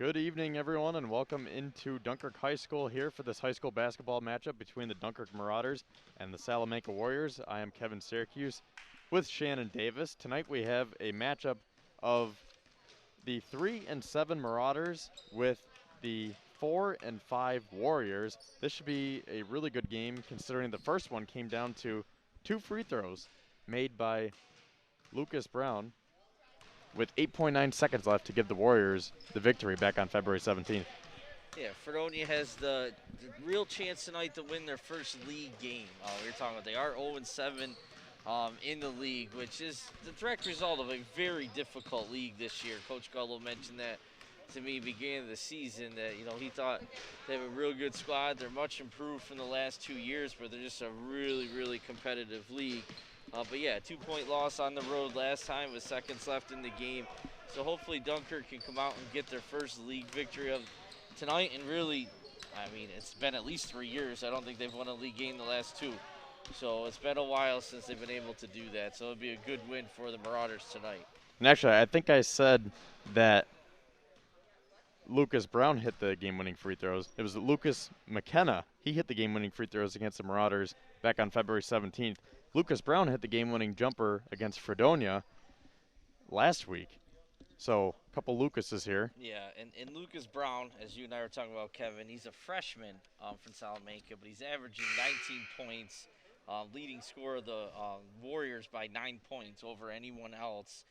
Good evening, everyone, and welcome into Dunkirk High School here for this high school basketball matchup between the Dunkirk Marauders and the Salamanca Warriors. I am Kevin Syracuse with Shannon Davis. Tonight we have a matchup of the 3 and 7 Marauders with the 4 and 5 Warriors. This should be a really good game considering the first one came down to 2 free throws made by Lucas Brown, with 8.9 seconds left to give the Warriors the victory back on February 17th. Yeah, Fredonia has the real chance tonight to win their first league game. We were talking about they are 0-7 in the league, which is the direct result of a very difficult league this year. Coach Gullo mentioned that to me beginning of the season, that he thought they have a real good squad. They're much improved from the last 2 years, but they're just a really, really competitive league. But yeah, 2-point loss on the road last time with seconds left in the game. So hopefully Dunkirk can come out and get their first league victory of tonight. And really, I mean, it's been at least 3 years. I don't think they've won a league game the last 2. So it's been a while since they've been able to do that. So it'll be a good win for the Marauders tonight. And actually, I think I said that Lucas Brown hit the game-winning free throws. It was Lucas McKenna. He hit the game-winning free throws against the Marauders back on February 17th. Lucas Brown hit the game-winning jumper against Fredonia last week. So a couple Lucases here. Yeah, and Lucas Brown, as you and I were talking about, Kevin, he's a freshman from Salamanca, but he's averaging 19 points, leading scorer of the Warriors by 9 points over anyone else.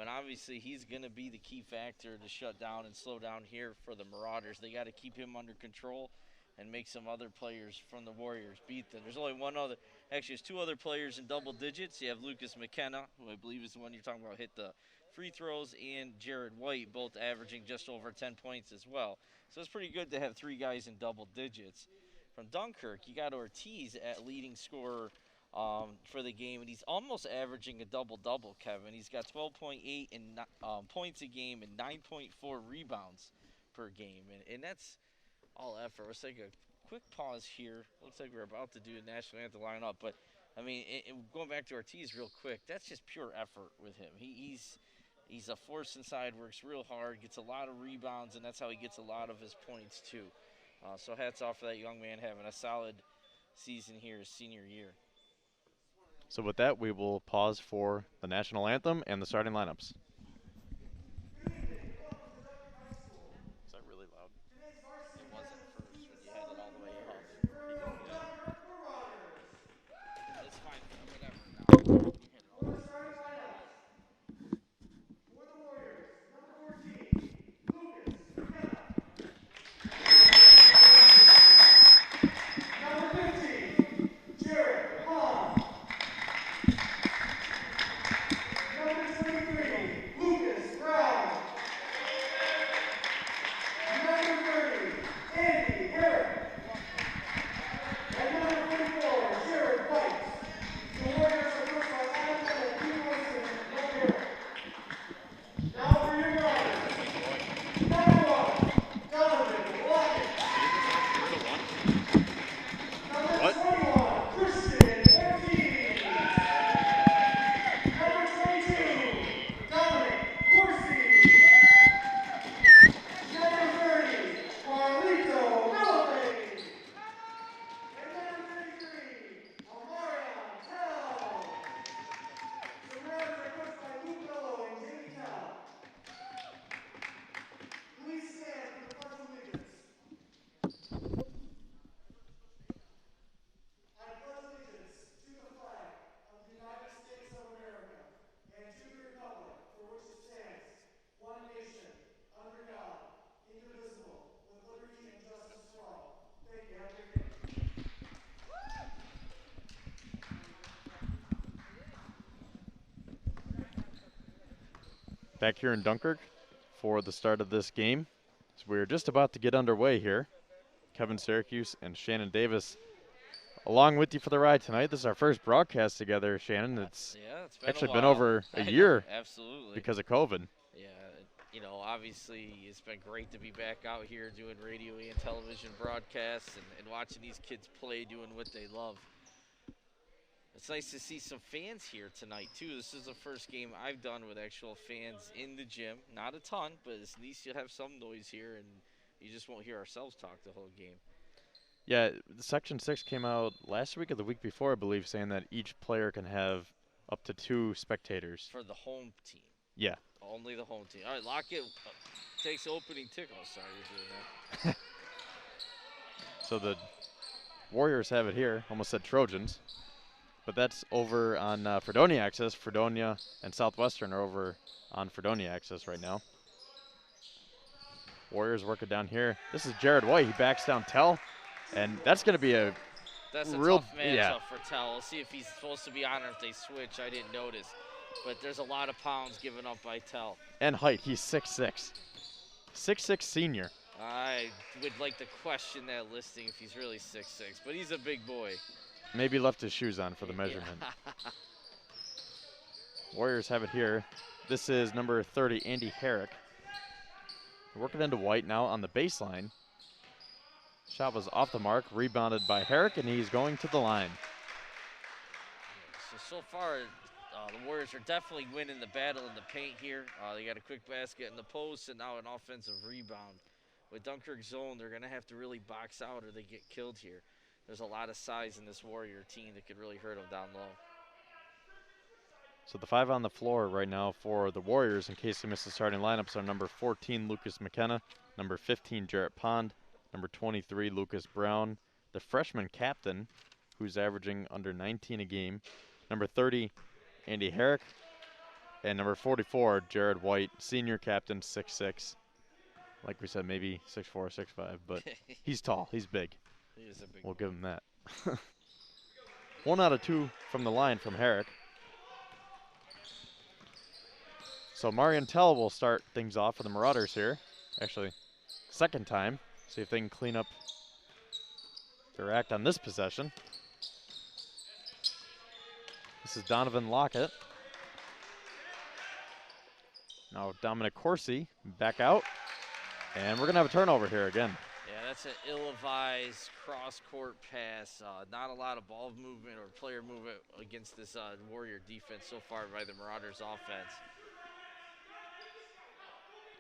And obviously he's going to be the key factor to shut down and slow down here for the Marauders. They got to keep him under control and make some other players from the Warriors beat them. There's only one other, actually there's 2 other players in double digits. You have Lucas McKenna, who I believe is the one you're talking about, hit the free throws, and Jared White, both averaging just over 10 points as well. So it's pretty good to have 3 guys in double digits. From Dunkirk, you got Ortiz at leading scorer for the game, and he's almost averaging a double-double, Kevin. He's got 12.8 points a game and 9.4 rebounds per game, and that's all effort. Let's take a quick pause here. Looks like we're about to do a national anthem lineup, but I mean, going back to Ortiz real quick, that's just pure effort with him. He's a force inside, works real hard, gets a lot of rebounds, and that's how he gets a lot of his points too. So hats off for that young man having a solid season here his senior year. So with that, we will pause for the national anthem and the starting lineups. Is that really loud? It was at first when you had it all the way up. It's fine, whatever. Now you hit it all. Back here in Dunkirk for the start of this game. So we're just about to get underway here. Kevin Syracuse and Shannon Davis along with you for the ride tonight. This is our first broadcast together, Shannon. It's been actually a been while. over a year. Absolutely. Because of COVID. Yeah, obviously it's been great to be back out here doing radio and television broadcasts and watching these kids play, doing what they love. It's nice to see some fans here tonight, too. This is the first game I've done with actual fans in the gym. Not a ton, but at least you'll have some noise here, and you just won't hear ourselves talk the whole game. Yeah, Section 6 came out last week or the week before, I believe, saying that each player can have up to 2 spectators. For the home team. Yeah. Only the home team. All right, Lockett takes opening tickle. Sorry to do that. So the Warriors have it here. Almost said Trojans. But that's over on Fredonia Access. Fredonia and Southwestern are over on Fredonia Access right now. Warriors working down here. This is Jared White. He backs down Tell. And that's going to be a real tough matchup for Tell. We'll see if he's supposed to be on or if they switch. I didn't notice. But there's a lot of pounds given up by Tell. And height. He's 6'6". 6'6" senior. I would like to question that listing if he's really 6'6", but he's a big boy. Maybe left his shoes on for the measurement. Yeah. Warriors have it here. This is number 30, Andy Herrick. Working into White now on the baseline. Shot was off the mark, rebounded by Herrick, and he's going to the line. So far, the Warriors are definitely winning the battle in the paint here. They got a quick basket in the post and now an offensive rebound. With Dunkirk zone, they're going to have to really box out or they get killed here. There's a lot of size in this Warrior team that could really hurt them down low. So the 5 on the floor right now for the Warriors, in case they miss the starting lineups, are number 14, Lucas McKenna, number 15, Jarrett Pond, number 23, Lucas Brown, the freshman captain, who's averaging under 19 a game, number 30, Andy Herrick, and number 44, Jared White, senior captain, 6'6". Like we said, maybe 6'4", 6'5", but he's tall, he's big. He is a big We'll boy. give him that. 1 out of 2 from the line from Herrick. So Marian Tell will start things off for the Marauders here. Actually, second time. See if they can clean up their act on this possession. This is Donovan Lockett. Now Dominic Corsi back out. And we're going to have a turnover here again. Yeah, that's an ill-advised cross-court pass. Not a lot of ball movement or player movement against this Warrior defense so far by the Marauders offense.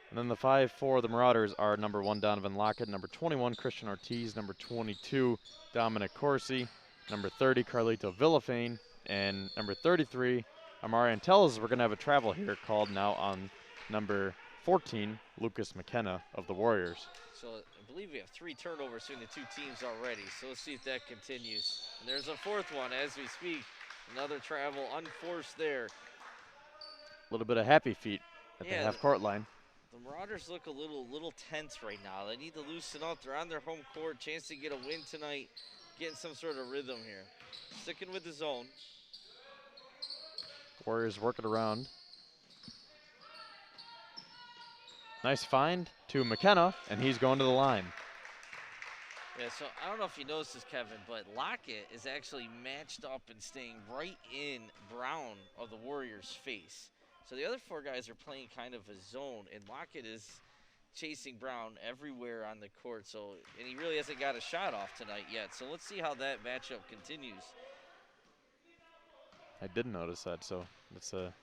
And then the 5 for the Marauders are number 1, Donovan Lockett, number 21, Christian Ortiz, number 22, Dominic Corsi, number 30, Carlito Villafane, and number 33, Amarian Tellez. We're going to have a travel here called now on number 14, Lucas McKenna of the Warriors. So I believe we have 3 turnovers between the 2 teams already, so let's see if that continues. And there's a 4th one as we speak. Another travel unforced there. A little bit of happy feet at the half-court line. The Marauders look a little tense right now. They need to loosen up. They're on their home court. Chance to get a win tonight. Getting some sort of rhythm here. Sticking with the zone. Warriors working around. Nice find to McKenna, and he's going to the line. Yeah, so I don't know if you noticed this, Kevin, but Lockett is actually matched up and staying right in Brown of the Warriors' face. So the other 4 guys are playing kind of a zone, and Lockett is chasing Brown everywhere on the court. So, and he really hasn't got a shot off tonight yet. So let's see how that matchup continues. I didn't notice that, so that's a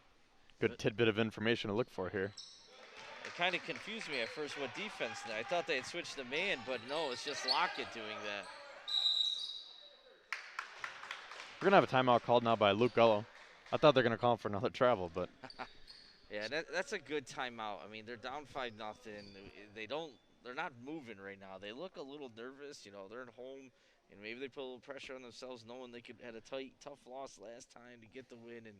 good tidbit of information to look for here. It kind of confused me at first what defense. I thought they had switched the man, but no, it's just Lockett doing that. We're going to have a timeout called now by Luke Gullo. I thought they were going to call him for another travel, but. Yeah, that's a good timeout. I mean, they're down 5-0. They're not moving right now. They look a little nervous. You know, they're at home, and maybe they put a little pressure on themselves knowing they had a tough loss last time to get the win, and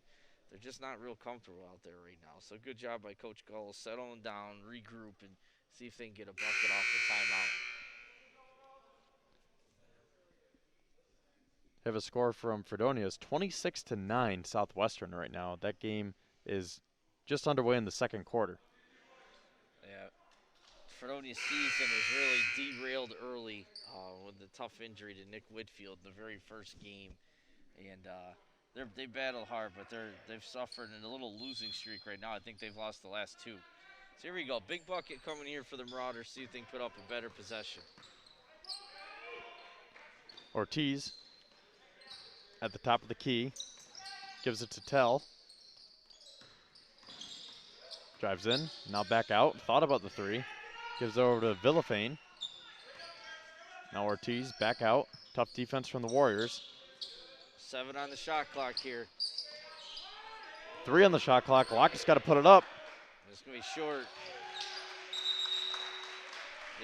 they're just not real comfortable out there right now. So good job by Coach Gull, settling down, regroup, and see if they can get a bucket off the timeout. Have a score from Fredonia is 26-9 Southwestern right now. That game is just underway in the second quarter. Yeah, Fredonia's season is really derailed early with the tough injury to Nick Whitfield in the very first game, and they battle hard, but they've suffered in a little losing streak right now. I think they've lost the last 2. So here we go, big bucket coming here for the Marauders. See if they can put up a better possession. Ortiz at the top of the key. Gives it to Tell. Drives in, now back out. Thought about the three. Gives it over to Villafane. Now Ortiz back out. Tough defense from the Warriors. 7 on the shot clock here. 3 on the shot clock. Lockett's got to put it up. It's going to be short.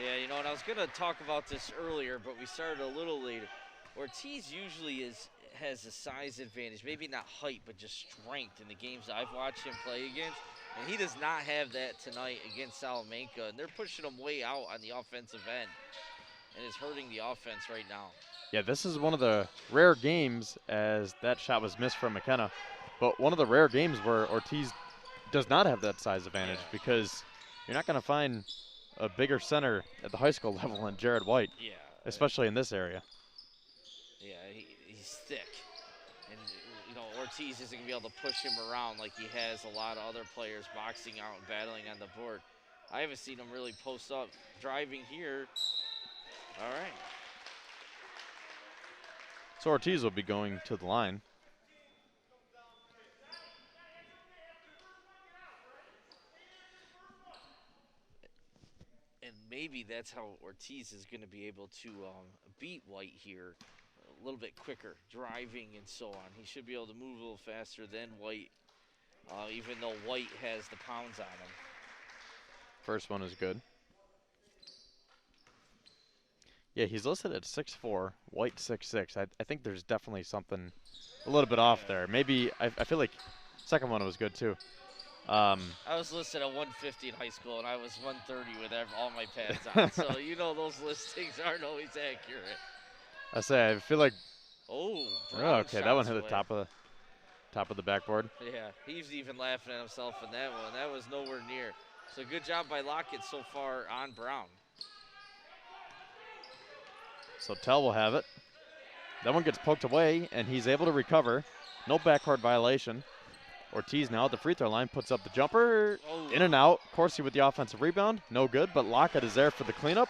Yeah, you know, and I was going to talk about this earlier, but we started a little later. Ortiz usually has a size advantage, maybe not height, but just strength in the games that I've watched him play against. And he does not have that tonight against Salamanca, and they're pushing him way out on the offensive end, and it's hurting the offense right now. Yeah, this is one of the rare games, as that shot was missed from McKenna, but one of the rare games where Ortiz does not have that size advantage, because you're not going to find a bigger center at the high school level than Jared White, especially in this area. Yeah, he's thick. And, you know, Ortiz isn't going to be able to push him around like he has a lot of other players boxing out and battling on the board. I haven't seen him really post up driving here. All right. So Ortiz will be going to the line. And maybe that's how Ortiz is going to be able to beat White here a little bit quicker, driving and so on. He should be able to move a little faster than White, even though White has the pounds on him. First one is good. Yeah, he's listed at 6'4", White 6'6". I think there's definitely something a little bit off there. Maybe, I feel like second one was good too. I was listed at 150 in high school, and I was 130 with all my pads on. So, you know, those listings aren't always accurate. I feel like. Oh, okay, that one hit the top of the backboard. Yeah, he's even laughing at himself in that one. That was nowhere near. So good job by Lockett so far on Brown. So Tell will have it. That one gets poked away, and he's able to recover. No backcourt violation. Ortiz now at the free throw line puts up the jumper. Oh. In and out. Corsi with the offensive rebound. No good, but Lockett is there for the cleanup.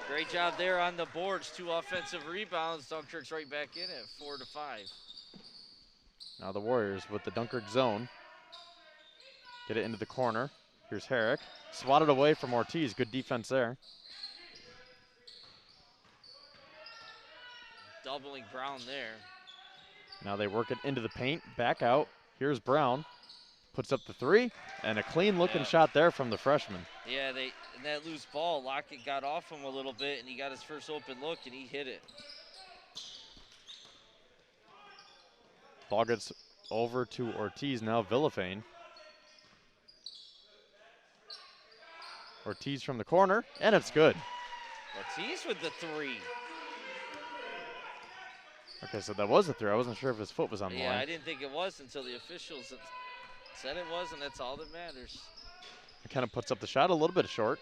Great job there on the boards. 2 offensive rebounds. Dunkirk's right back in it, 4-5. Now the Warriors with the Dunkirk zone. Get it into the corner. Here's Herrick. Swatted away from Ortiz. Good defense there. Doubling Brown there. Now they work it into the paint. Back out. Here's Brown. Puts up the 3. And a clean-looking shot there from the freshman. Yeah, in that loose ball, Lockett got off him a little bit, and he got his first open look, and he hit it. Ball gets over to Ortiz, now Villafane. Ortiz from the corner, and it's good. Ortiz with the 3. Okay, so that was a 3. I wasn't sure if his foot was on the line. Yeah, I didn't think it was until the officials said it was, and that's all that matters. It kind of puts up the shot a little bit short.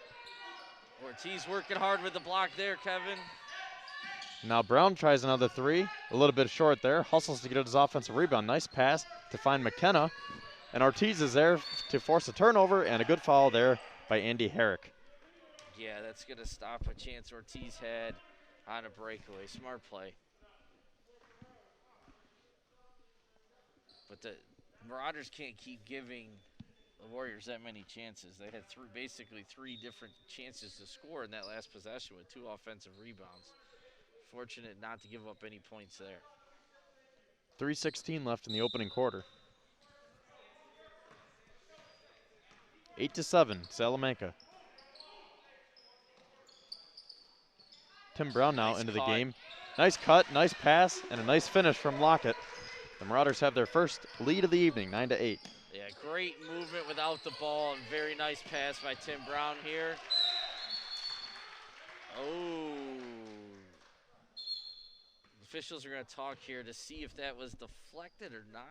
Ortiz working hard with the block there, Kevin. Now Brown tries another 3, a little bit short there. Hustles to get his offensive rebound. Nice pass to find McKenna. And Ortiz is there to force a turnover, and a good foul there by Andy Herrick. Yeah, that's going to stop a chance Ortiz had on a breakaway. Smart play. But the Marauders can't keep giving the Warriors that many chances. They had basically 3 different chances to score in that last possession with 2 offensive rebounds. Fortunate not to give up any points there. 3:16 left in the opening quarter. 8-7, Salamanca. Tim Brown now into the game. Nice cut, nice pass, and a nice finish from Lockett. The Marauders have their first lead of the evening, 9-8. Yeah, great movement without the ball, and very nice pass by Tim Brown here. Oh. Officials are going to talk here to see if that was deflected or not.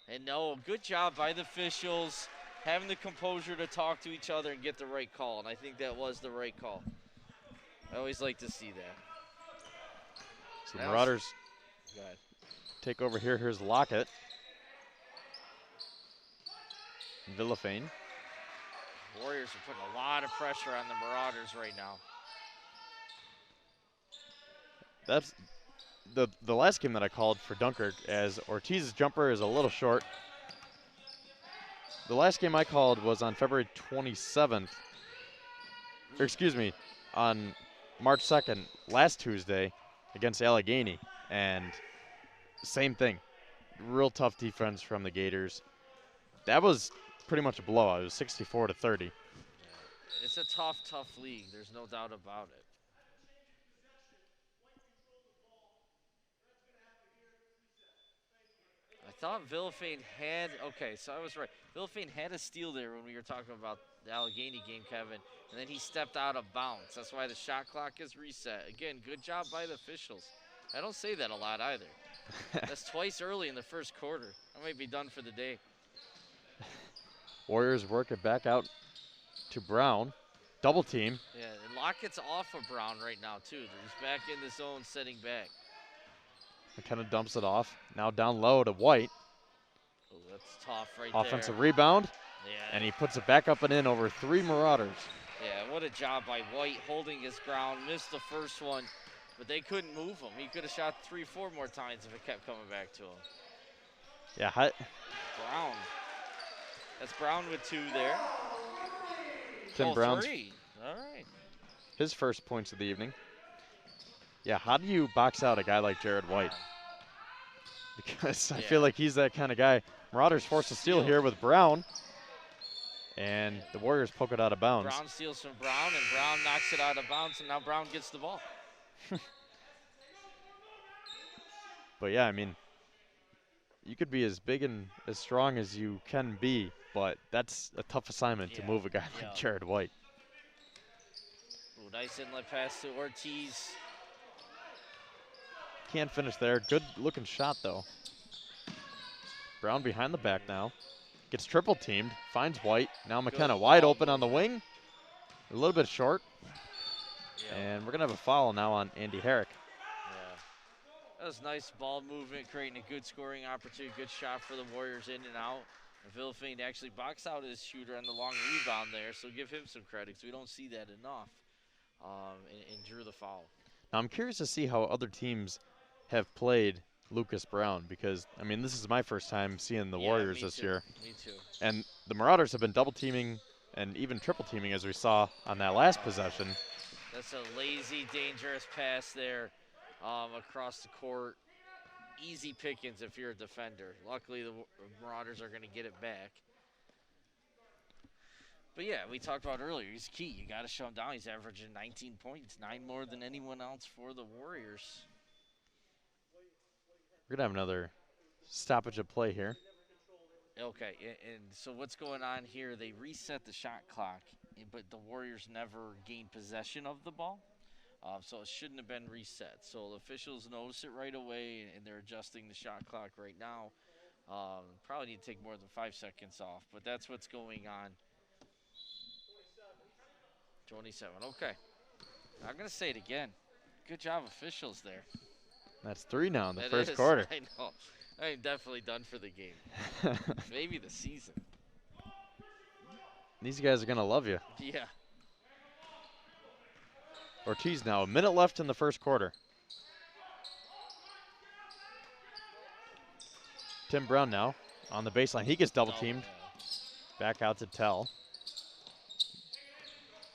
And no, good job by the officials having the composure to talk to each other and get the right call, and I think that was the right call. I always like to see that. So the Marauders go ahead. Take over here. Here's Lockett. Villafane. Warriors are putting a lot of pressure on the Marauders right now. the last game that I called for Dunkirk, as Ortiz's jumper is a little short. The last game I called was on February 27th, or excuse me, on March 2nd, last Tuesday, against Allegheny, and same thing. Real tough defense from the Gators. That was pretty much a blowout. It was 64-30. Yeah. It's a tough league. There's no doubt about it. I thought Villafane had, okay, so I was right. Villafane had a steal there when we were talking about the Allegheny game, Kevin, and then he stepped out of bounds. That's why the shot clock is reset. Again, good job by the officials. I don't say that a lot either. That's twice early in the first quarter. I might be done for the day. Warriors work it back out to Brown. Double team. Yeah, and Lockett's off of Brown right now, too. He's back in the zone, setting back. McKenna dumps it off. Now down low to White. Oh, that's tough right there. Offensive rebound. Yeah. And he puts it back up and in over 3 Marauders. Yeah, what a job by White holding his ground. Missed the first one, but they couldn't move him. He could have shot 3-4 more times if it kept coming back to him. Yeah. Brown. That's Brown with 2 there. Tim Brown's 3. All right. his first points of the evening. Yeah, how do you box out a guy like Jared White? Because I feel like he's that kind of guy. Marauders force a steal here with Brown. And the Warriors poke it out of bounds. Brown steals from Brown, and Brown knocks it out of bounds, and now Brown gets the ball. But yeah, I mean, you could be as big and as strong as you can be, but that's a tough assignment to move a guy like Jared White. Ooh, nice inlet pass to Ortiz. Can't finish there. Good looking shot though. Brown behind the back now. Gets triple teamed. Finds White. Now McKenna wide open on the wing. A little bit short. And we're going to have a foul now on Andy Herrick. Yeah. That was nice ball movement, creating a good scoring opportunity. Good shot for the Warriors in and out. And Villafane actually boxed out his shooter on the long rebound there, so give him some credit because we don't see that enough, and drew the foul. Now I'm curious to see how other teams have played Lucas Brown, because, I mean, this is my first time seeing the Warriors this year. Me too. And the Marauders have been double teaming and even triple teaming, as we saw on that last possession. That's a lazy, dangerous pass there across the court. Easy pickings if you're a defender. Luckily, the Marauders are going to get it back. But yeah, we talked about earlier, he's key. You got to show him down. He's averaging 19 points, 9 more than anyone else for the Warriors. We're going to have another stoppage of play here. Okay, and so what's going on here, they reset the shot clock, but the Warriors never gained possession of the ball. So it shouldn't have been reset. So the officials notice it right away, and they're adjusting the shot clock right now. Probably need to take more than 5 seconds off, but that's what's going on. 27, okay. I'm going to say it again. Good job, officials there. That's 3 now in the first quarter. I know. I'm definitely done for the game. Maybe the season. These guys are going to love you. Yeah. Ortiz now, a minute left in the first quarter. Tim Brown now on the baseline. He gets double teamed. Back out to Tell.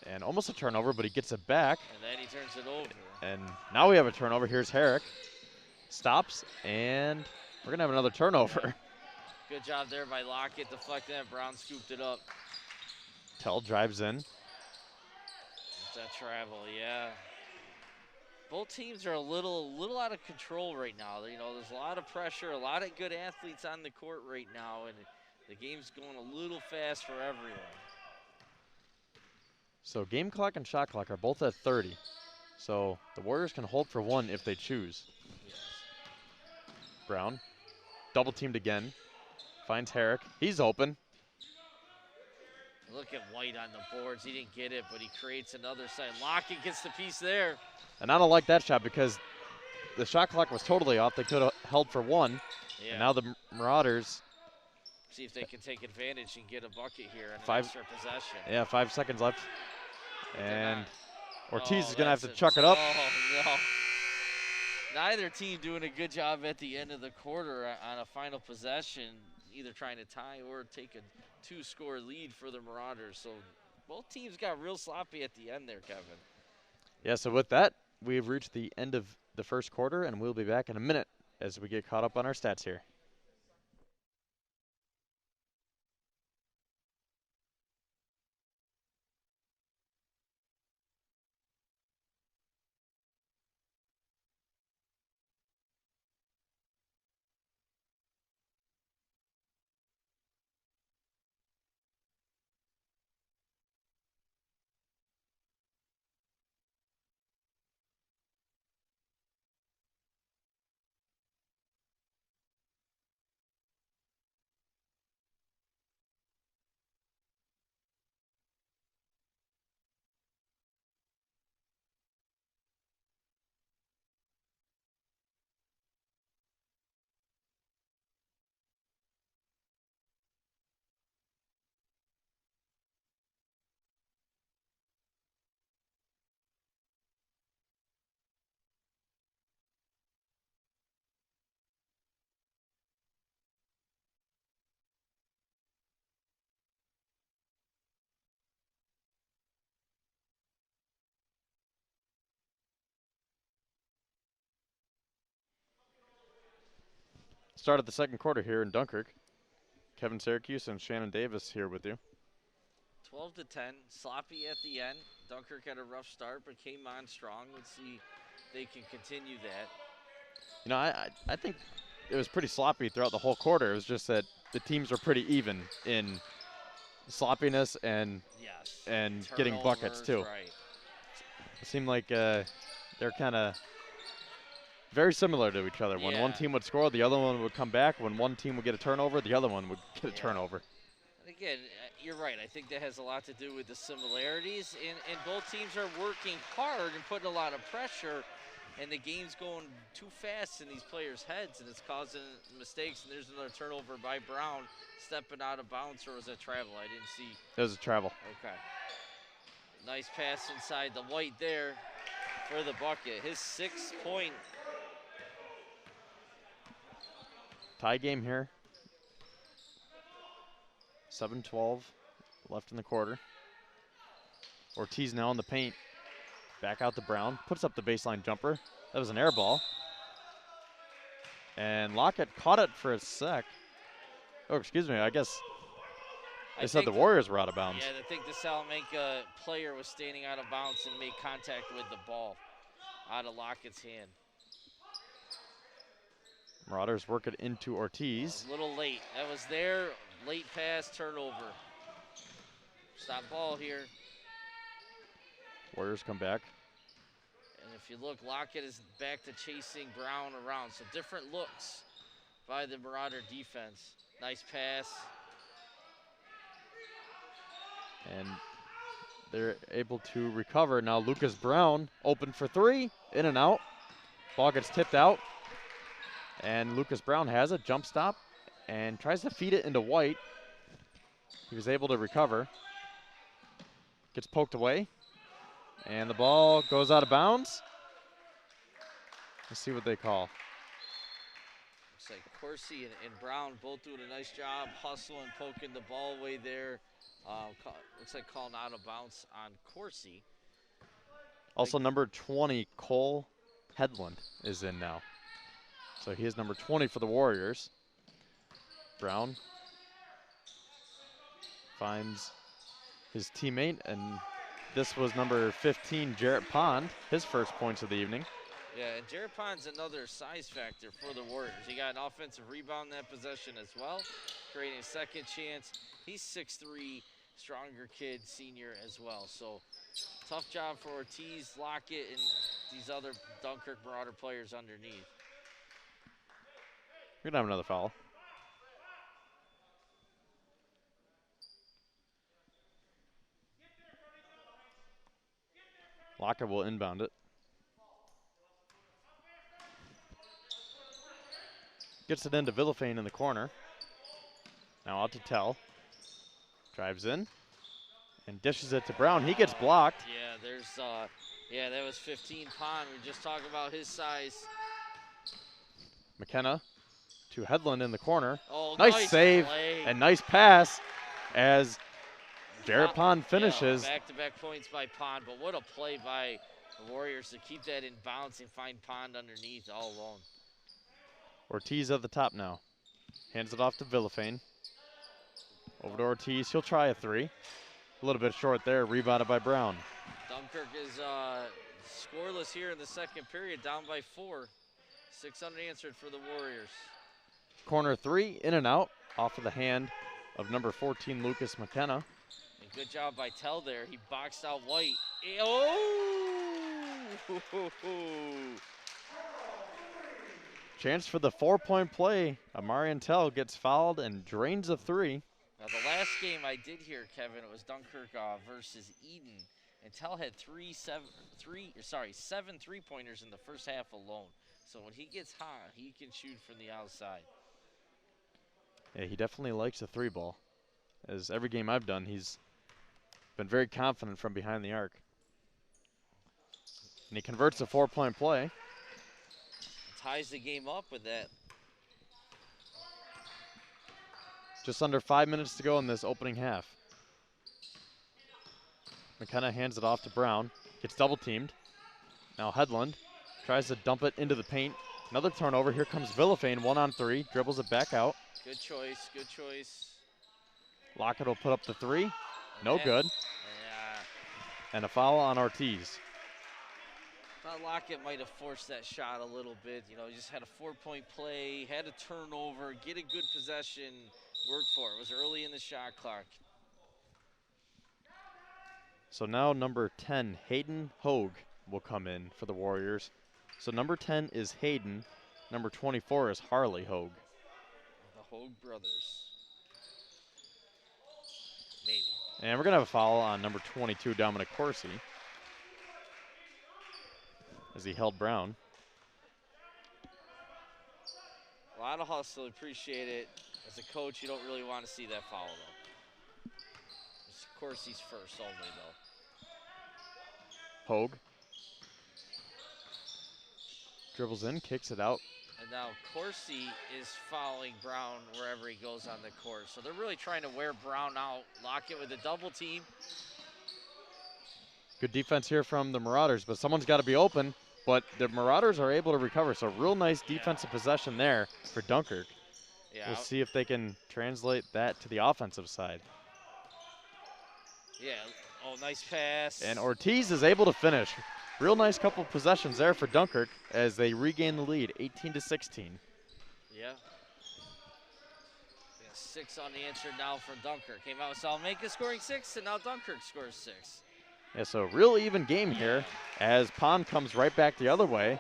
And almost a turnover, but he gets it back. And then he turns it over. And now we have a turnover. Here's Herrick. Stops, and we're going to have another turnover. Good job there by Lockett deflecting it. Brown scooped it up. Tell drives in. That travel, yeah. Both teams are a little out of control right now. You know, there's a lot of pressure, a lot of good athletes on the court right now, and the game's going a little fast for everyone. So game clock and shot clock are both at 30. So the Warriors can hold for 1 if they choose. Yes. Brown, double teamed again. Finds Herrick. He's open. Look at White on the boards. He didn't get it, but he creates another side. Lockett gets the piece there. And I don't like that shot because the shot clock was totally off. They could have held for 1. Yeah. And now the Marauders. See if they can take advantage and get a bucket here in an 5 extra possession. Yeah, 5 seconds left. And Ortiz is going to have to that's chuck it up. Oh, no. neither team doing a good job at the end of the quarter on a final possession, either trying to tie or take a 2-score lead for the Marauders. So both teams got real sloppy at the end there, Kevin. Yeah, so with that, we've reached the end of the first quarter, and we'll be back in a minute as we get caught up on our stats here. Start of the second quarter here in Dunkirk. Kevin Syracuse and Shannon Davis here with you. 12-10, sloppy at the end. Dunkirk had a rough start, but came on strong. Let's see if they can continue that. You know, I think it was pretty sloppy throughout the whole quarter. It was just that the teams were pretty even in sloppiness and getting buckets too. Right. It seemed like they're kind of very similar to each other. When one team would score, the other one would come back. When one team would get a turnover, the other one would get a turnover. And again, you're right. I think that has a lot to do with the similarities. And both teams are working hard and putting a lot of pressure. And the game's going too fast in these players' heads, and it's causing mistakes. And there's another turnover by Brown, stepping out of bounds, or was that travel? I didn't see. It was a travel. Okay. Nice pass inside the white there for the bucket. His 6-point. Tie game here. 7-12 left in the quarter. Ortiz now in the paint. Back out to Brown. Puts up the baseline jumper. That was an air ball. And Lockett caught it for a sec. Oh, excuse me. I guess they said the Warriors were out of bounds. Yeah, I think the Salamanca player was standing out of bounds and made contact with the ball out of Lockett's hand. Marauders work it into Ortiz. A little late. That was their late pass turnover. Stop ball here. Warriors come back. And if you look, Lockett is back to chasing Brown around. So different looks by the Marauder defense. Nice pass. And they're able to recover. Now Lucas Brown open for three. In and out. Ball gets tipped out. And Lucas Brown has a jump stop and tries to feed it into White. He was able to recover. Gets poked away. And the ball goes out of bounds. Let's see what they call. Looks like Corsi and Brown both doing a nice job hustling, poking the ball away there. Looks like calling out of bounds on Corsi. Also number 20, Cole Headland, is in now. So he is number 20 for the Warriors. Brown finds his teammate, and this was number 15, Jarrett Pond, his first points of the evening. Yeah, and Jarrett Pond's another size factor for the Warriors. He got an offensive rebound in that possession as well, creating a second chance. He's 6'3", stronger kid, senior as well. So tough job for Ortiz, Lockett, and these other Dunkirk Marauder players underneath. We're gonna have another foul. Lockett will inbound it. Gets it into Villafane in the corner. Now out to Tell. Drives in and dishes it to Brown. He gets blocked. Yeah, that was 15 Pond. We just talked about his size. McKenna to Headland in the corner. Oh, Nice save play. and nice pass as Jarrett Pond finishes. Yeah, back-to-back points by Pond, but what a play by the Warriors to keep that in bounds and find Pond underneath all alone. Ortiz at the top now. Hands it off to Villafane. Over to Ortiz. He'll try a three. A little bit short there. Rebounded by Brown. Dunkirk is scoreless here in the second period, down by 4. 6 unanswered for the Warriors. Corner three, in and out, off of the hand of number 14, Lucas McKenna. And good job by Tell there. He boxed out White. Oh! Chance for the 4-point play. Amarian Tell gets fouled and drains a three. Now, the last game I did here, Kevin, it was Dunkirk versus Eden. And Tell had 7 3-pointers in the first half alone. So when he gets hot, he can shoot from the outside. Yeah, he definitely likes a three ball. As every game I've done, he's been very confident from behind the arc. And he converts a 4-point play. Ties the game up with that. Just under 5 minutes to go in this opening half. McKenna hands it off to Brown. Gets double teamed. Now Headland tries to dump it into the paint. Another turnover. Here comes Villafane, 1-on-3. Dribbles it back out. Good choice, good choice. Lockett will put up the three. No good. Yeah. And a foul on Ortiz. Thought Lockett might have forced that shot a little bit. You know, he just had a 4-point play, had a turnover, get a good possession, work for it. It was early in the shot clock. So now number 10, Hayden Hogue, will come in for the Warriors. So number 10 is Hayden. Number 24 is Harley Hogue. The Hogue brothers. Maybe. And we're going to have a foul on number 22, Dominic Corsi, as he held Brown. A lot of hustle, appreciate it. As a coach, you don't really want to see that foul, though. Of course, he's first only, though. Hogue dribbles in, kicks it out. And now Corsi is following Brown wherever he goes on the court. So they're really trying to wear Brown out, lock it with a double team. Good defense here from the Marauders, but someone's got to be open. But the Marauders are able to recover, so real nice defensive possession there for Dunkirk. Yeah. We'll see if they can translate that to the offensive side. Yeah, oh, nice pass. And Ortiz is able to finish. Real nice couple possessions there for Dunkirk as they regain the lead, 18-16. Yeah. 6 unanswered now from Dunkirk. Came out with Salamanca scoring 6, and now Dunkirk scores 6. Yeah, so real even game here as Pond comes right back the other way.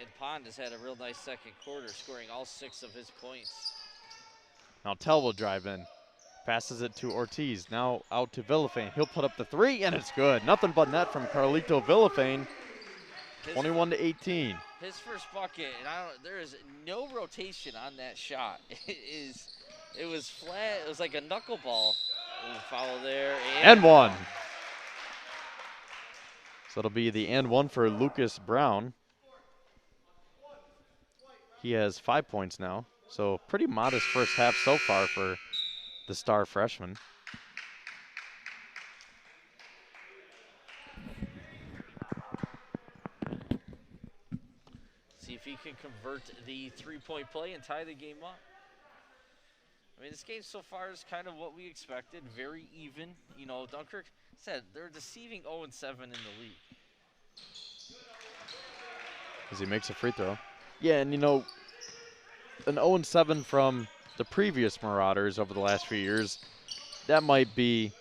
And Pond has had a real nice second quarter, scoring all 6 of his points. Now Tell will drive in. Passes it to Ortiz. Now out to Villafane. He'll put up the three, and it's good. Nothing but net from Carlito Villafane. 21-18. His first bucket, and there is no rotation on that shot. It was flat. It was like a knuckleball. Foul there. And one. So it'll be the and one for Lucas Brown. He has 5 points now. So pretty modest first half so far for the star freshman. See if he can convert the 3-point play and tie the game up. I mean, this game so far is kind of what we expected. Very even. You know, Dunkirk said they're deceiving 0-7 in the league. As he makes a free throw. Yeah, and you know, an 0-7 from the previous Marauders over the last few years, that might be,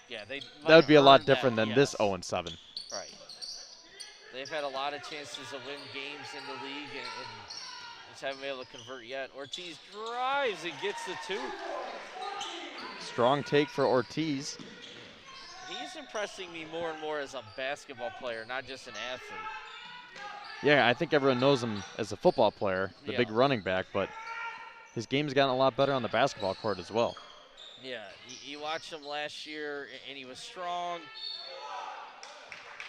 that would be a lot different than this 0-7. Right. They've had a lot of chances to win games in the league and just haven't been able to convert yet. Ortiz drives and gets the 2. Strong take for Ortiz. He's impressing me more and more as a basketball player, not just an athlete. Yeah, I think everyone knows him as a football player, the big running back, but his game's gotten a lot better on the basketball court as well. Yeah, you watched him last year, and he was strong.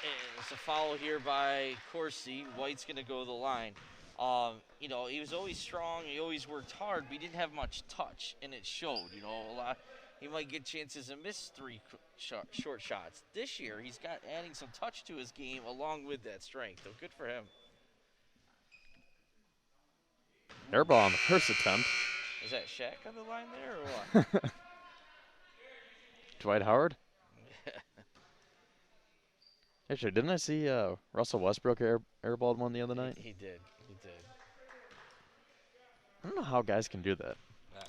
And it's a foul here by Corsi. White's going to go to the line. You know, he was always strong. He always worked hard, but he didn't have much touch, and it showed. You know, a lot. He might get chances and miss 3 short shots. This year, he's got adding some touch to his game along with that strength. So good for him. Air ball on the first attempt. Is that Shaq on the line there or what? Dwight Howard? Actually, didn't I see Russell Westbrook airballed one the other night? He did. He did. I don't know how guys can do that. No.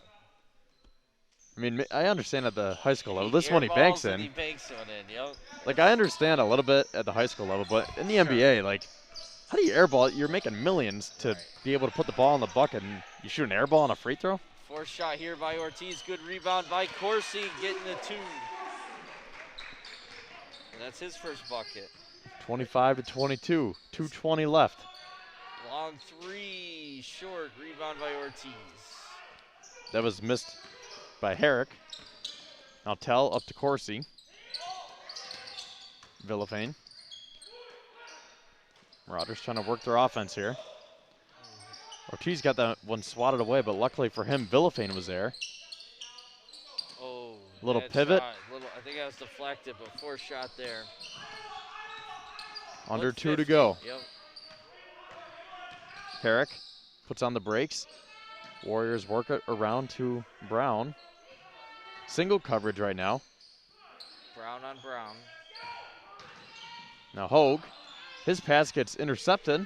I mean, I understand at the high school level. This one he banks in. He banks one in, yep. Like, I understand a little bit at the high school level, but in the NBA, like, how do you airball it? You're making millions to be able to put the ball in the bucket, and you shoot an airball on a free throw? Fourth shot here by Ortiz. Good rebound by Corsi, getting the 2. And that's his first bucket. 25-22, 2:20 left. Long 3, short, rebound by Ortiz. That was missed by Herrick. Now Tell up to Corsi. Villafane. Marauders trying to work their offense here. Ortiz got that one swatted away, but luckily for him, Villafane was there. Oh, little pivot. I think that was deflected, but 4th shot there. Under 2 to go. Yep. Herrick puts on the brakes. Warriors work it around to Brown. Single coverage right now. Brown on Brown. Now Hogue. His pass gets intercepted.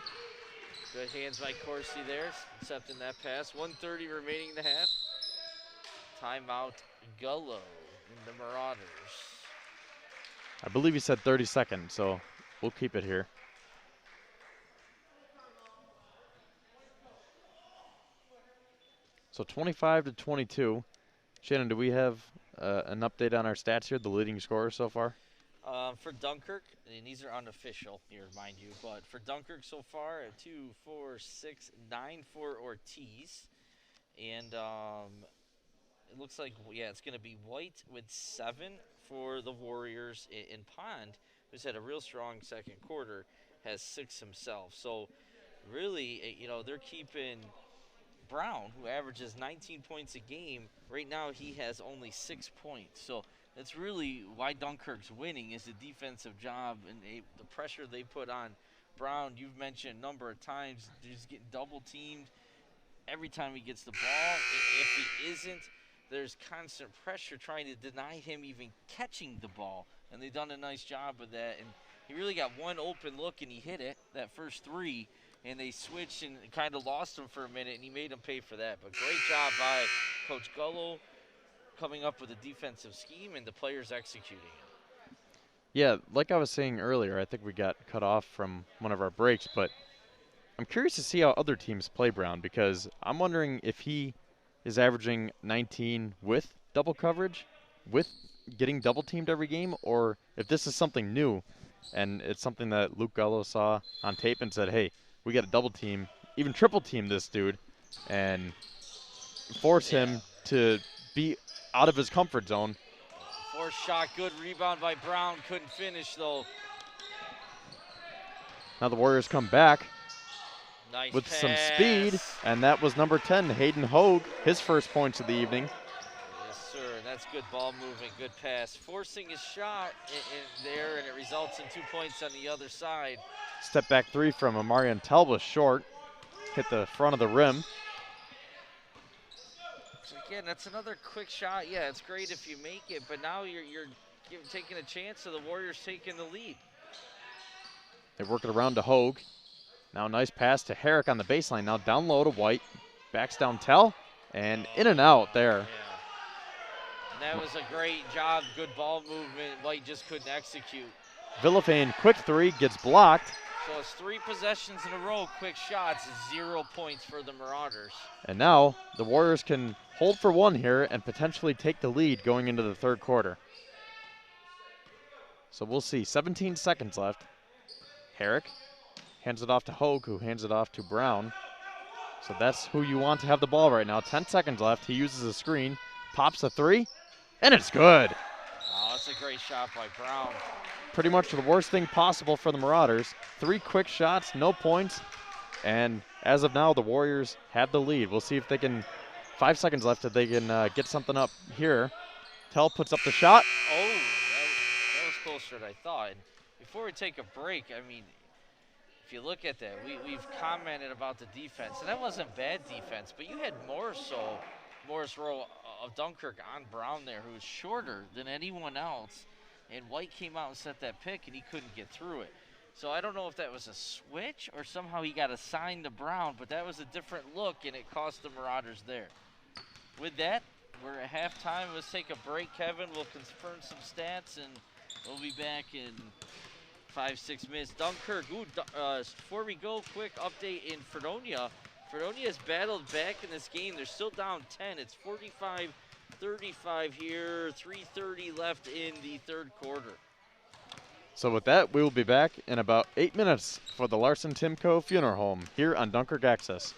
Good hands by Corsi there, intercepting that pass. 1:30 remaining in the half. Timeout Gullo in the Marauders. I believe he said 30 seconds, so we'll keep it here. So 25-22. Shannon, do we have an update on our stats here, the leading scorer so far? For Dunkirk, and these are unofficial here, mind you, but for Dunkirk so far, 2, 4, 6, 9 for Ortiz. And it looks like, yeah, it's going to be White with 7 for the Warriors. In Pond, who's had a real strong second quarter, has 6 himself. So really, you know, they're keeping Brown, who averages 19 points a game. Right now, he has only 6 points. So that's really why Dunkirk's winning, is the defensive job and the pressure they put on Brown. You've mentioned a number of times, he's getting double teamed every time he gets the ball. If he isn't, there's constant pressure trying to deny him even catching the ball. And they've done a nice job of that. And he really got one open look and he hit it, that first 3. And they switched and kind of lost him for a minute, and he made him pay for that. But great job by Coach Gullo coming up with a defensive scheme and the players executing it. Yeah, like I was saying earlier, I think we got cut off from one of our breaks, but I'm curious to see how other teams play Brown, because I'm wondering if he is averaging 19 with double coverage, with getting double teamed every game, or if this is something new and it's something that Luke Gullo saw on tape and said, hey, we got to double team, even triple team this dude, and force him to be out of his comfort zone. Fourth shot, good rebound by Brown. Couldn't finish, though. Now the Warriors come back Nice with pass. some speed, and that was number 10, Hayden Hogue, his first points of the evening. Yes, sir. That's good ball movement, good pass. Forcing his shot in there, and it results in 2 points on the other side. Step back 3 from Amarian Talbot, short. Hit the front of the rim. So again, that's another quick shot. Yeah, it's great if you make it, but now you're taking a chance, so the Warriors taking the lead. They work it around to Hogue. Now nice pass to Herrick on the baseline. Now down low to White. Backs down Tell, and in and out there. Yeah. And that was a great job, good ball movement. White just couldn't execute. Villafane, quick 3, gets blocked. So it's 3 possessions in a row, quick shots, 0 points for the Marauders. And now the Warriors can hold for 1 here and potentially take the lead going into the third quarter. So we'll see. 17 seconds left. Herrick hands it off to Hogue, who hands it off to Brown. So that's who you want to have the ball right now. 10 seconds left. He uses a screen, pops a 3, and it's good. Oh, that's a great shot by Brown. Pretty much the worst thing possible for the Marauders. 3 quick shots, no points, and as of now, the Warriors have the lead. We'll see if they can, 5 seconds left, if they can get something up here. Tell puts up the shot. Oh, that was closer than I thought. And before we take a break, I mean, if you look at that, we've commented about the defense, and that wasn't bad defense, but you had Morris Rowe of Dunkirk on Brown there, who was shorter than anyone else, and White came out and set that pick, and he couldn't get through it. So I don't know if that was a switch or somehow he got assigned to Brown, but that was a different look, and it cost the Marauders there. With that, we're at halftime. Let's take a break, Kevin. We'll confirm some stats, and we'll be back in 5-6 minutes. Dunkirk. Before we go, quick update in Fredonia. Fredonia has battled back in this game. They're still down 10. It's 45-35 here. 3:30 left in the third quarter. So with that, we will be back in about 8 minutes for the Larson Timco Funeral Home here on Dunkirk Access.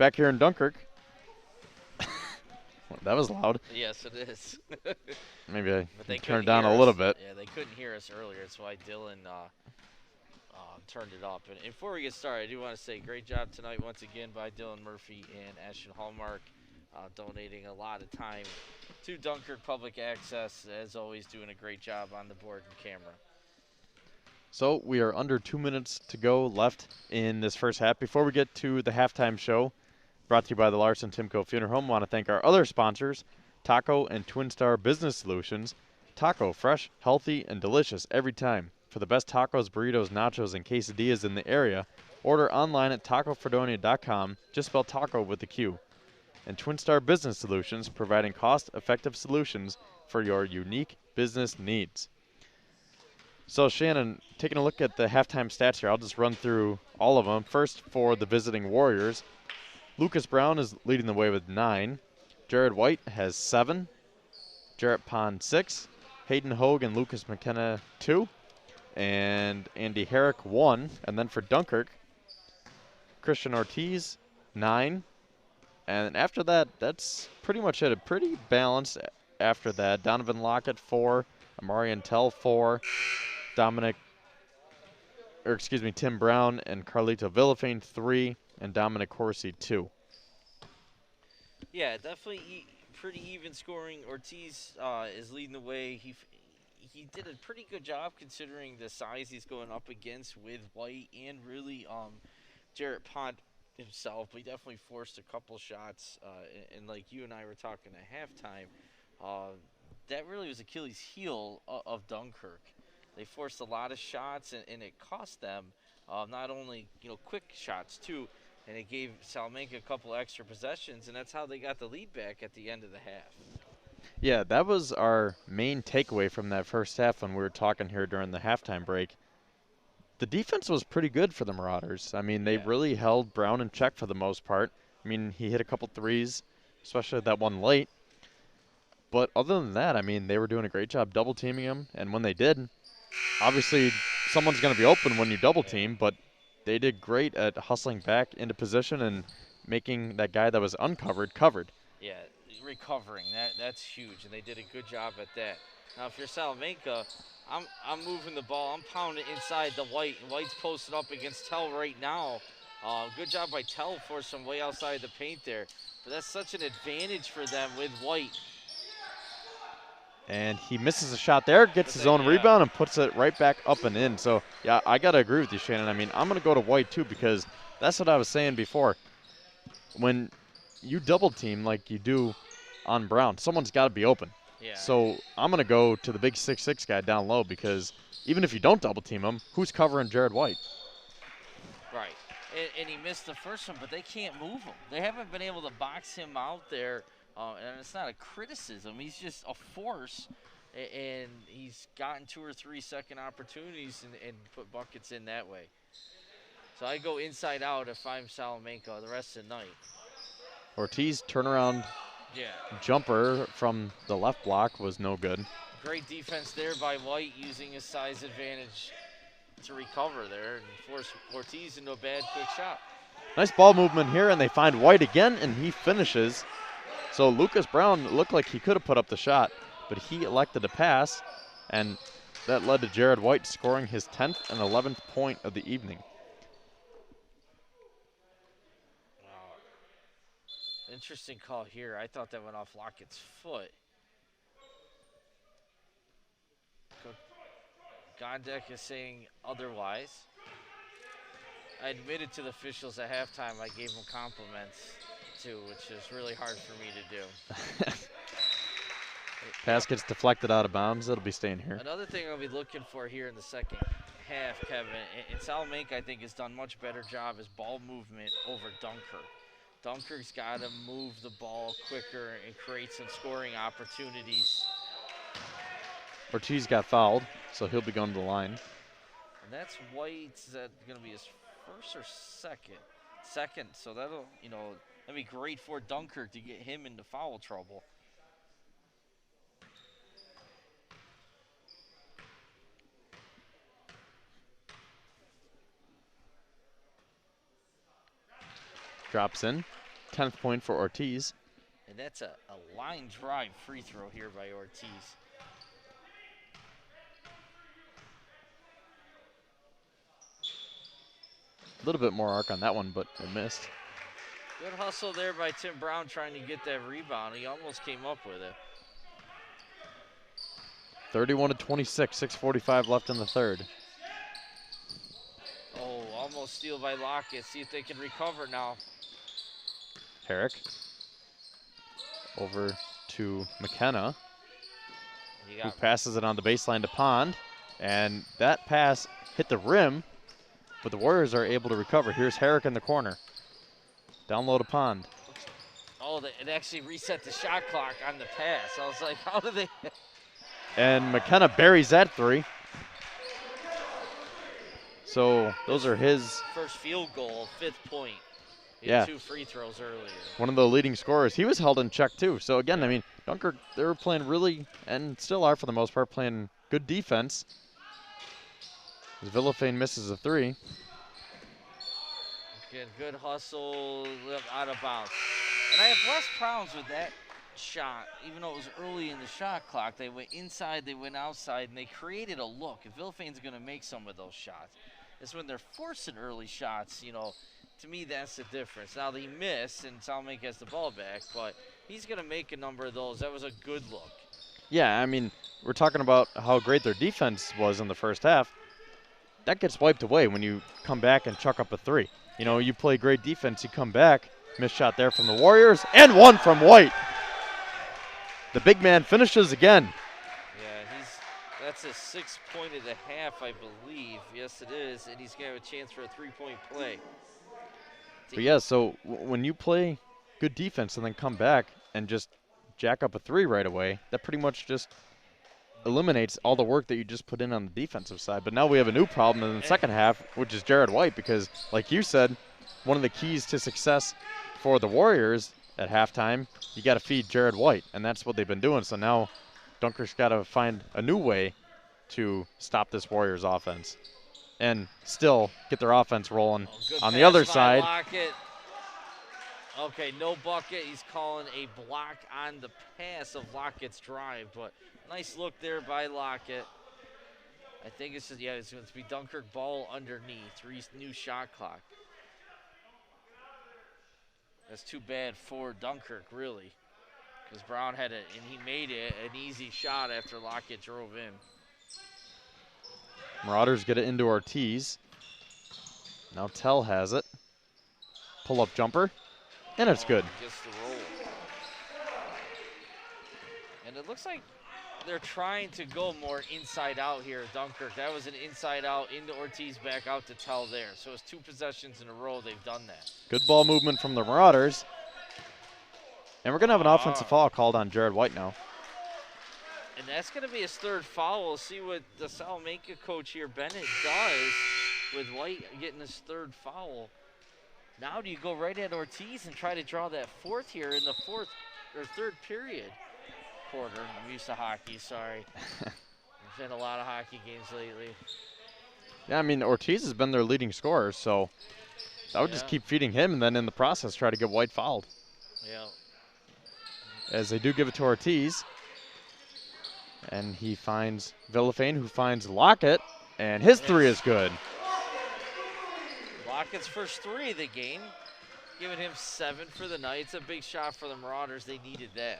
back here in Dunkirk. That was loud. Yes, it is. Maybe I But they turned it couldn't down hear a little us. bit. Yeah, they couldn't hear us earlier. That's why Dylan turned it up. And before we get started, I do want to say great job tonight once again by Dylan Murphy and Ashton Hallmark, donating a lot of time to Dunkirk Public Access. As always, doing a great job on the board and camera. So we are under 2 minutes to go left in this first half. Before we get to the halftime show, brought to you by the Larson Timko Funeral Home, want to thank our other sponsors, Taco and Twin Star Business Solutions. Taco, fresh, healthy, and delicious every time. For the best tacos, burritos, nachos, and quesadillas in the area, order online at tacofredonia.com. Just spell taco with a Q. And Twin Star Business Solutions, providing cost-effective solutions for your unique business needs. So, Shannon, taking a look at the halftime stats here, I'll just run through all of them. First, for the visiting Warriors, Lucas Brown is leading the way with 9. Jared White has 7. Jarrett Pond 6. Hayden Hogue and Lucas McKenna 2. And Andy Herrick 1. And then for Dunkirk, Christian Ortiz 9. And after that, that's pretty much it. Pretty balanced after that. Donovan Lockett 4. Amarian Tell 4. Tim Brown and Carlito Villafane 3. And Dominic Horsey 2. Yeah, definitely pretty even scoring. Ortiz is leading the way. He did a pretty good job considering the size he's going up against with White and really Jarrett Pond himself. But he definitely forced a couple shots. And like you and I were talking at halftime, that really was Achilles' heel of Dunkirk. They forced a lot of shots, and it cost them not only quick shots too, and it gave Salamanca a couple extra possessions, and that's how they got the lead back at the end of the half. Yeah, that was our main takeaway from that first half when we were talking here during the halftime break. The defense was pretty good for the Marauders. I mean, they really held Brown in check for the most part. I mean, he hit a couple threes, especially that one late. But other than that, I mean, they were doing a great job double teaming him, and when they did, obviously someone's going to be open when you double team, but they did great at hustling back into position and making that guy that was uncovered covered. Yeah, recovering, that's huge, and they did a good job at that. Now, if you're Salamanca, I'm moving the ball. I'm pounding inside the White, and White's posted up against Tell right now. Good job by Tell for some way outside the paint there. But that's such an advantage for them with White. And he misses a shot there, gets his own rebound, and puts it right back up and in. So, yeah, I got to agree with you, Shannon. I mean, I'm going to go to White, too, because that's what I was saying before. When you double team like you do on Brown, someone's got to be open. Yeah. So I'm going to go to the big 6'6" guy down low because even if you don't double team him, who's covering Jared White? Right. And he missed the first one, but they can't move him. They haven't been able to box him out there. And it's not a criticism. He's just a force, and he's gotten 2 or 3 second opportunities and put buckets in that way. So I go inside out if I'm Salamanca the rest of the night. Ortiz turnaround jumper from the left block was no good. Great defense there by White, using his size advantage to recover there and force Ortiz into a bad quick shot. Nice ball movement here, and they find White again, and he finishes. So Lucas Brown looked like he could have put up the shot, but he elected to pass, and that led to Jared White scoring his 10th and 11th point of the evening. Wow. Interesting call here. I thought that went off Lockett's foot. Gondek is saying otherwise. I admitted to the officials at halftime I gave them compliments too, which is really hard for me to do. Pass gets deflected out of bounds. It'll be staying here. Another thing I'll be looking for here in the second half, Kevin, and Salamanca I think has done much better job is ball movement over Dunkirk. Dunkirk's got to move the ball quicker and create some scoring opportunities. Ortiz got fouled, so he'll be going to the line. And that's White's going to be his first or second? Second, so that'll be great for Dunkirk to get him into foul trouble. Drops in. 10th point for Ortiz. And that's a line drive free throw here by Ortiz. A little bit more arc on that one, but it missed. Good hustle there by Tim Brown trying to get that rebound. He almost came up with it. 31-26, 6:45 left in the third. Oh, almost steal by Lockett. See if they can recover now. Herrick over to McKenna, who passes it on the baseline to Pond. And that pass hit the rim, but the Warriors are able to recover. Here's Herrick in the corner. Down low to Pond. Oh, it actually reset the shot clock on the pass. I was like, how do they? And McKenna buries that three. So those are his first field goal, 5th point. Yeah. 2 free throws earlier. One of the leading scorers. He was held in check too. So again, I mean, Dunkirk, they were playing really, and still are for the most part, playing good defense. As Villafane misses a three. Again, good hustle, out of bounds. And I have less problems with that shot, even though it was early in the shot clock. They went inside, they went outside, and they created a look. If Villafane's going to make some of those shots, it's when they're forcing early shots, you know. To me, that's the difference. Now, they miss, and Salamanca has the ball back, but he's going to make a number of those. That was a good look. Yeah, I mean, we're talking about how great their defense was in the first half. That gets wiped away when you come back and chuck up a three. You know, you play great defense, you come back, missed shot there from the Warriors, and one from White. The big man finishes again. Yeah, that's a 6 point and a half, I believe. Yes, it is, and he's going to have a chance for a 3-point play. But yeah, so when you play good defense and then come back and just jack up a three right away, that pretty much just eliminates all the work that you just put in on the defensive side. But now we have a new problem in the second half, which is Jared White, because like you said, one of the keys to success for the Warriors at halftime, you got to feed Jared White, and that's what they've been doing. So now Dunker's got to find a new way to stop this Warriors offense and still get their offense rolling. On the other side. Lockett. Okay, no bucket. He's calling a block on the pass of Lockett's drive, but nice look there by Lockett. I think it's going to be Dunkirk ball underneath. New shot clock. That's too bad for Dunkirk, really, because Brown had and he made it an easy shot after Lockett drove in. Marauders get it into Ortiz. Now Tell has it. Pull-up jumper, and it's good. Gets the roll. And it looks like they're trying to go more inside out here at Dunkirk. That was an inside out into Ortiz, back out to Tell there. So it's 2 possessions in a row they've done that. Good ball movement from the Marauders. And we're going to have an offensive foul called on Jared White now. And that's going to be his 3rd foul. We'll see what the Salamanca coach here, Bennett, does with White getting his 3rd foul. Now do you go right at Ortiz and try to draw that 4th here in the 4th or 3rd period? Quarter. I'm used to hockey, sorry. There's been a lot of hockey games lately. Yeah, I mean, Ortiz has been their leading scorer, so I would just keep feeding him and then in the process try to get White fouled. Yeah. As they do give it to Ortiz. And he finds Villafane, who finds Lockett, and his three is good. Lockett's first 3 of the game, giving him 7 for the night. It's a big shot for the Marauders. They needed that.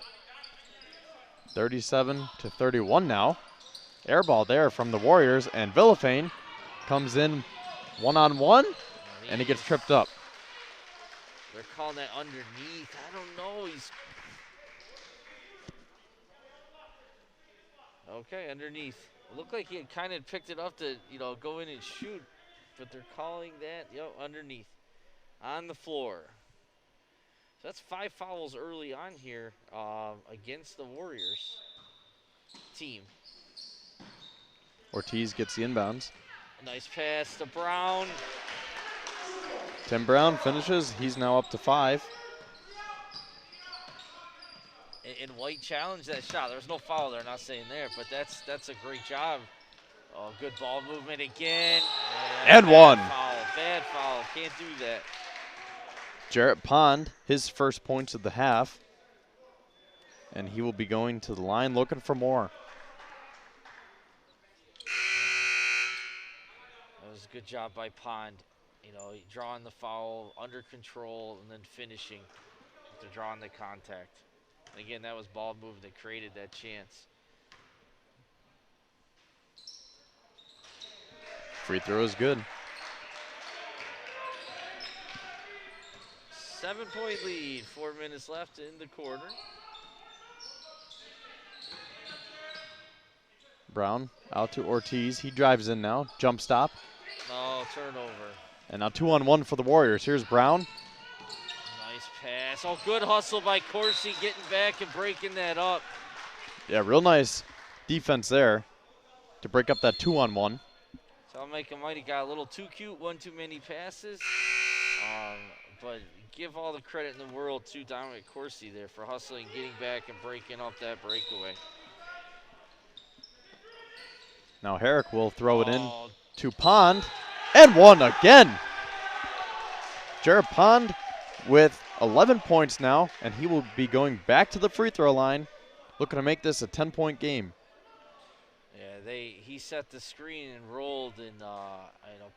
37-31 now. Air ball there from the Warriors, and Villafane comes in one-on-one, and he gets tripped up. They're calling that underneath. I don't know. Okay, underneath. It looked like he had kind of picked it up to, go in and shoot, but they're calling that, underneath. On the floor. So that's 5 fouls early on here against the Warriors team. Ortiz gets the inbounds. Nice pass to Brown. Tim Brown finishes. He's now up to 5. And White challenged that shot. There was no foul there, not saying there, but that's a great job. Oh, good ball movement again. And one. Bad foul. Can't do that. Jarrett Pond, his first points of the half. And he will be going to the line looking for more. That was a good job by Pond. You know, drawing the foul, under control, and then finishing after drawing the contact. And again, that was ball move that created that chance. Free throw is good. 7-point lead, 4 minutes left in the quarter. Brown out to Ortiz. He drives in now. Jump stop. Oh, turnover. And now 2-on-1 for the Warriors. Here's Brown. Nice pass. Oh, good hustle by Corsi getting back and breaking that up. Yeah, real nice defense there to break up that 2-on-1. Salamanca might have got a little too cute, one too many passes. But give all the credit in the world to Dominic Corsi there for hustling, getting back, and breaking up that breakaway. Now Herrick will throw it in to Pond, and one again. Jared Pond with 11 points now, and he will be going back to the free throw line, looking to make this a 10-point game. Yeah, he set the screen and rolled, and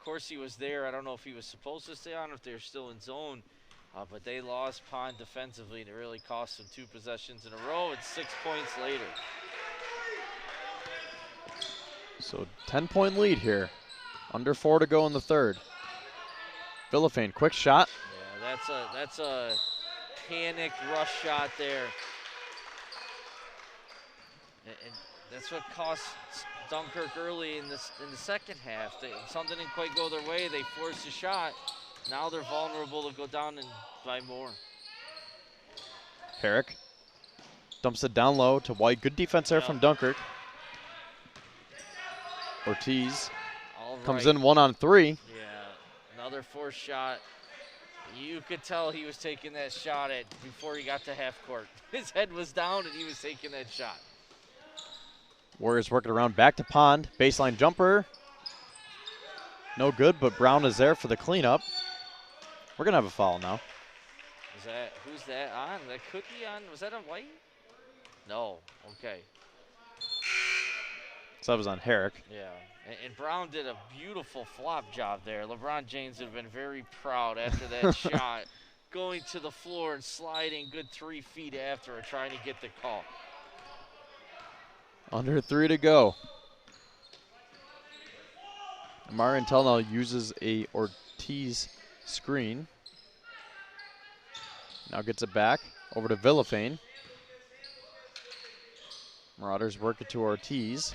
Corsi was there. I don't know if he was supposed to stay on, if they're still in zone, but they lost Pond defensively, and it really cost them 2 possessions in a row. It's 6 points later. So 10-point lead here. Under 4 to go in the third. Villafane, quick shot. Yeah, that's a panicked rush shot there. And that's what cost Dunkirk early in the second half. Something didn't quite go their way. They forced a shot. Now they're vulnerable to go down and by more. Herrick dumps it down low to White. Good defense there from Dunkirk. Ortiz comes in 1-on-3. Yeah, another forced shot. You could tell he was taking that shot before he got to half court. His head was down and he was taking that shot. Warriors working around back to Pond. Baseline jumper. No good, but Brown is there for the cleanup. We're going to have a foul now. Who's that on? That could be on. Was that on White? No. Okay. So that was on Herrick. Yeah, and Brown did a beautiful flop job there. LeBron James would have been very proud after that shot, going to the floor and sliding good 3 feet after it, trying to get the call. Under 3 to go. Amari Intel now uses a Ortiz screen. Now gets it back over to Villafane. Marauders work it to Ortiz.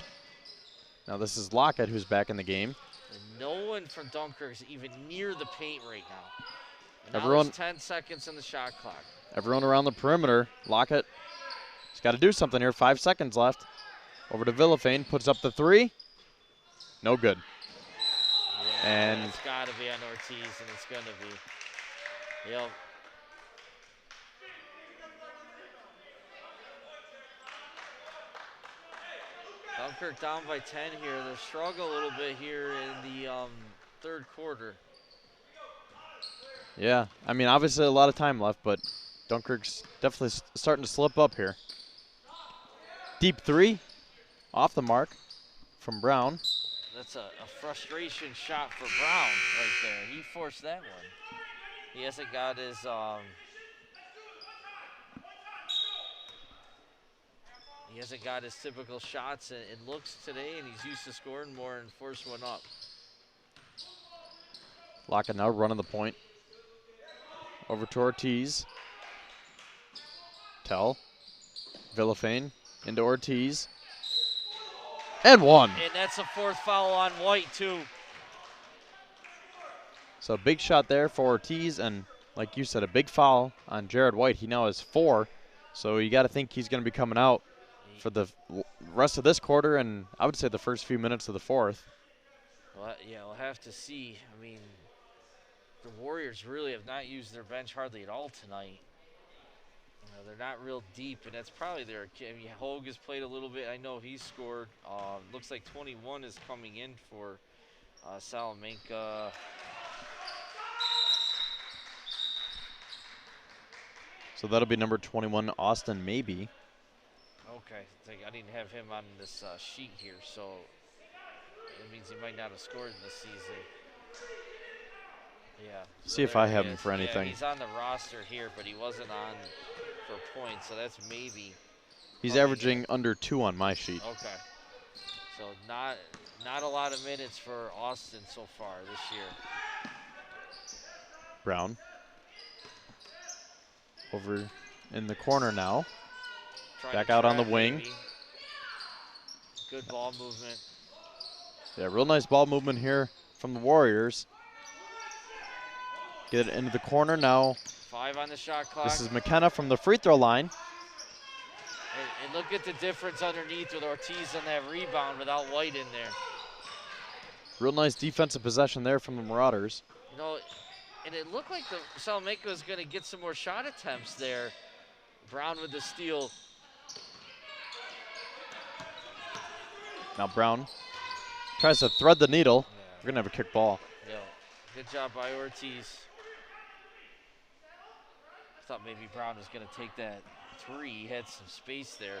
Now this is Lockett who's back in the game. And no one from Dunkirk is even near the paint right now. And Everyone, there's 10 seconds on the shot clock. Everyone around the perimeter. Lockett has got to do something here. 5 seconds left. Over to Villafane, puts up the 3. No good. Yeah, and it's got to be on Ortiz, and it's going to be. Yep. Dunkirk down by 10 here. They'll struggle a little bit here in the third quarter. Yeah, I mean, obviously a lot of time left, but Dunkirk's definitely starting to slip up here. Deep 3, off the mark from Brown. That's a frustration shot for Brown right there. He forced that one. He hasn't got his typical shots and looks today, and he's used to scoring more and forced one up. Lockett now running the point. Over to Ortiz. Tell. Villafane into Ortiz. And one. And that's a 4th foul on White, too. So big shot there for Ortiz, and like you said, a big foul on Jared White. He now has 4, so you got to think he's going to be coming out for the rest of this quarter, and I would say the first few minutes of the fourth. Well, yeah, we'll have to see. I mean, the Warriors really have not used their bench hardly at all tonight. You know, they're not real deep, and that's probably their. I mean, Hogue has played a little bit. I know he's scored. Looks like 21 is coming in for Salamanca. So that'll be number 21, Austin Maybe. Okay, I didn't have him on this sheet here, so it means he might not have scored in this season. Yeah. So See if I have him for anything. Yeah, he's on the roster here, but he wasn't on for points, so that's Maybe. He's averaging under 2 on my sheet. Okay. So not a lot of minutes for Austin so far this year. Brown. Over in the corner now. Back out on the wing. Maybe. Good ball movement. Yeah, real nice ball movement here from the Warriors. Get it into the corner now. 5 on the shot clock. This is McKenna from the free throw line. And look at the difference underneath with Ortiz on that rebound without White in there. Real nice defensive possession there from the Marauders. You know, and it looked like the Salamanca was going to get some more shot attempts there. Brown with the steal. Now Brown tries to thread the needle. Yeah. We're going to have a kick ball. Yeah. Good job by Ortiz. Thought maybe Brown was going to take that 3. He had some space there.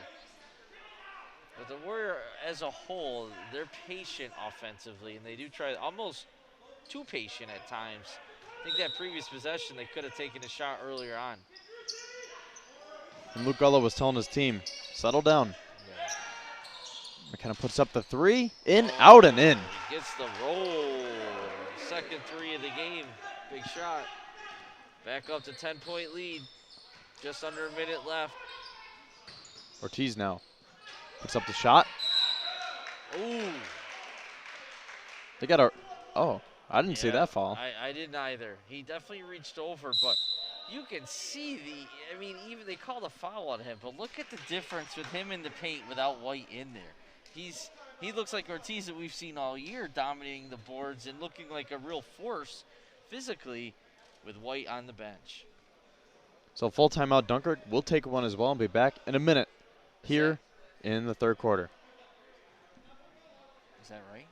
But the Warrior as a whole, they're patient offensively, and they do try almost too patient at times. I think that previous possession, they could have taken a shot earlier on. And Luke Gullo was telling his team, settle down. Yeah. McKenna puts up the 3, in, out, and in. He gets the roll. Second 3 of the game. Big shot. Back up to 10-point lead. Just under a minute left. Ortiz now puts up the shot. Ooh. They got a, oh, I didn't see that fall. I didn't either. He definitely reached over, but you can see I mean, even they called a foul on him, but look at the difference with him in the paint without White in there. He looks like Ortiz that we've seen all year, dominating the boards and looking like a real force physically with White on the bench. So full timeout, Dunkirk. We'll take one as well and be back in a minute here in the third quarter. Is that right?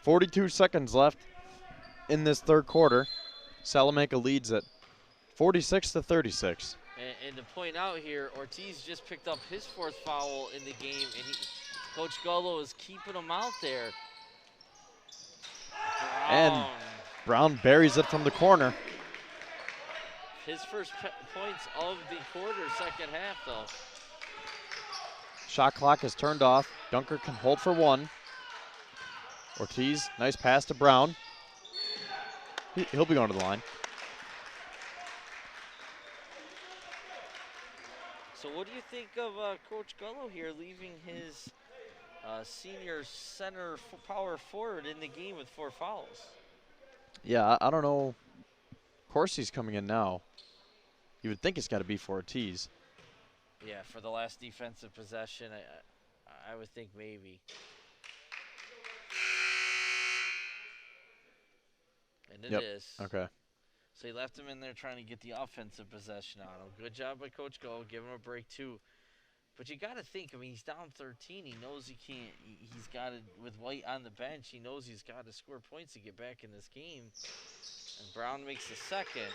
.42 seconds left in this third quarter. Salamanca leads at 46-36. And to point out here, Ortiz just picked up his 4th foul in the game, and Coach Gullo is keeping him out there. And Brown buries it from the corner. His first points of the quarter, second half, though. Shot clock is turned off. Dunkirk can hold for 1. Ortiz, nice pass to Brown. He'll be going to the line. So what do you think of Coach Gullo here leaving his senior center power forward in the game with 4 fouls? Yeah, I don't know. Of course he's coming in now. You would think it's got to be for Ortiz. Yeah, for the last defensive possession, I would think maybe. And it is. Okay. So he left him in there trying to get the offensive possession out of him. Good job by Coach Go, give him a break too. But you got to think, I mean, he's down 13. He knows he can't, he's got it with White on the bench. He knows he's got to score points to get back in this game. And Brown makes the second.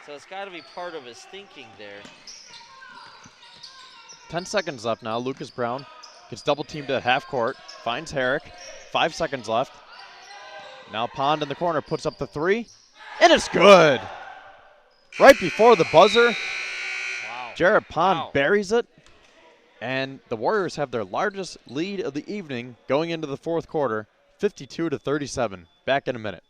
So it's got to be part of his thinking there. 10 seconds left now. Lucas Brown gets double teamed at half court. Finds Herrick. 5 seconds left. Now Pond in the corner puts up the 3. And it's good. Right before the buzzer. Wow. Jared Pond Wow. buries it, and the Warriors have their largest lead of the evening going into the fourth quarter, 52-37. Back in a minute.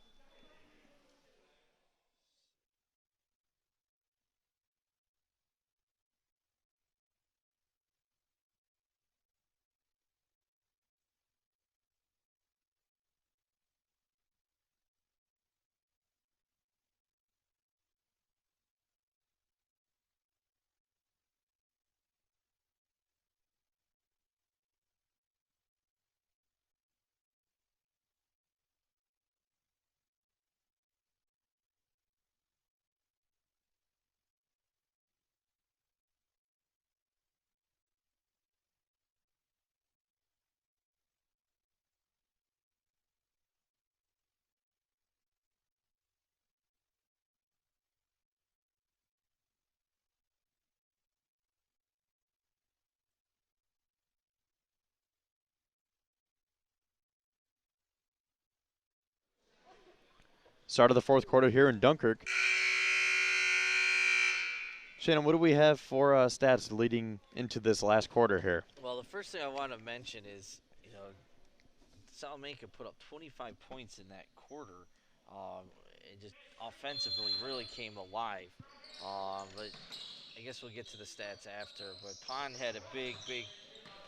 Start of the fourth quarter here in Dunkirk. Shannon, what do we have for stats leading into this last quarter here? Well, the first thing I want to mention is, Salamanca put up 25 points in that quarter. It just offensively really came alive. But I guess we'll get to the stats after. But Pond had a big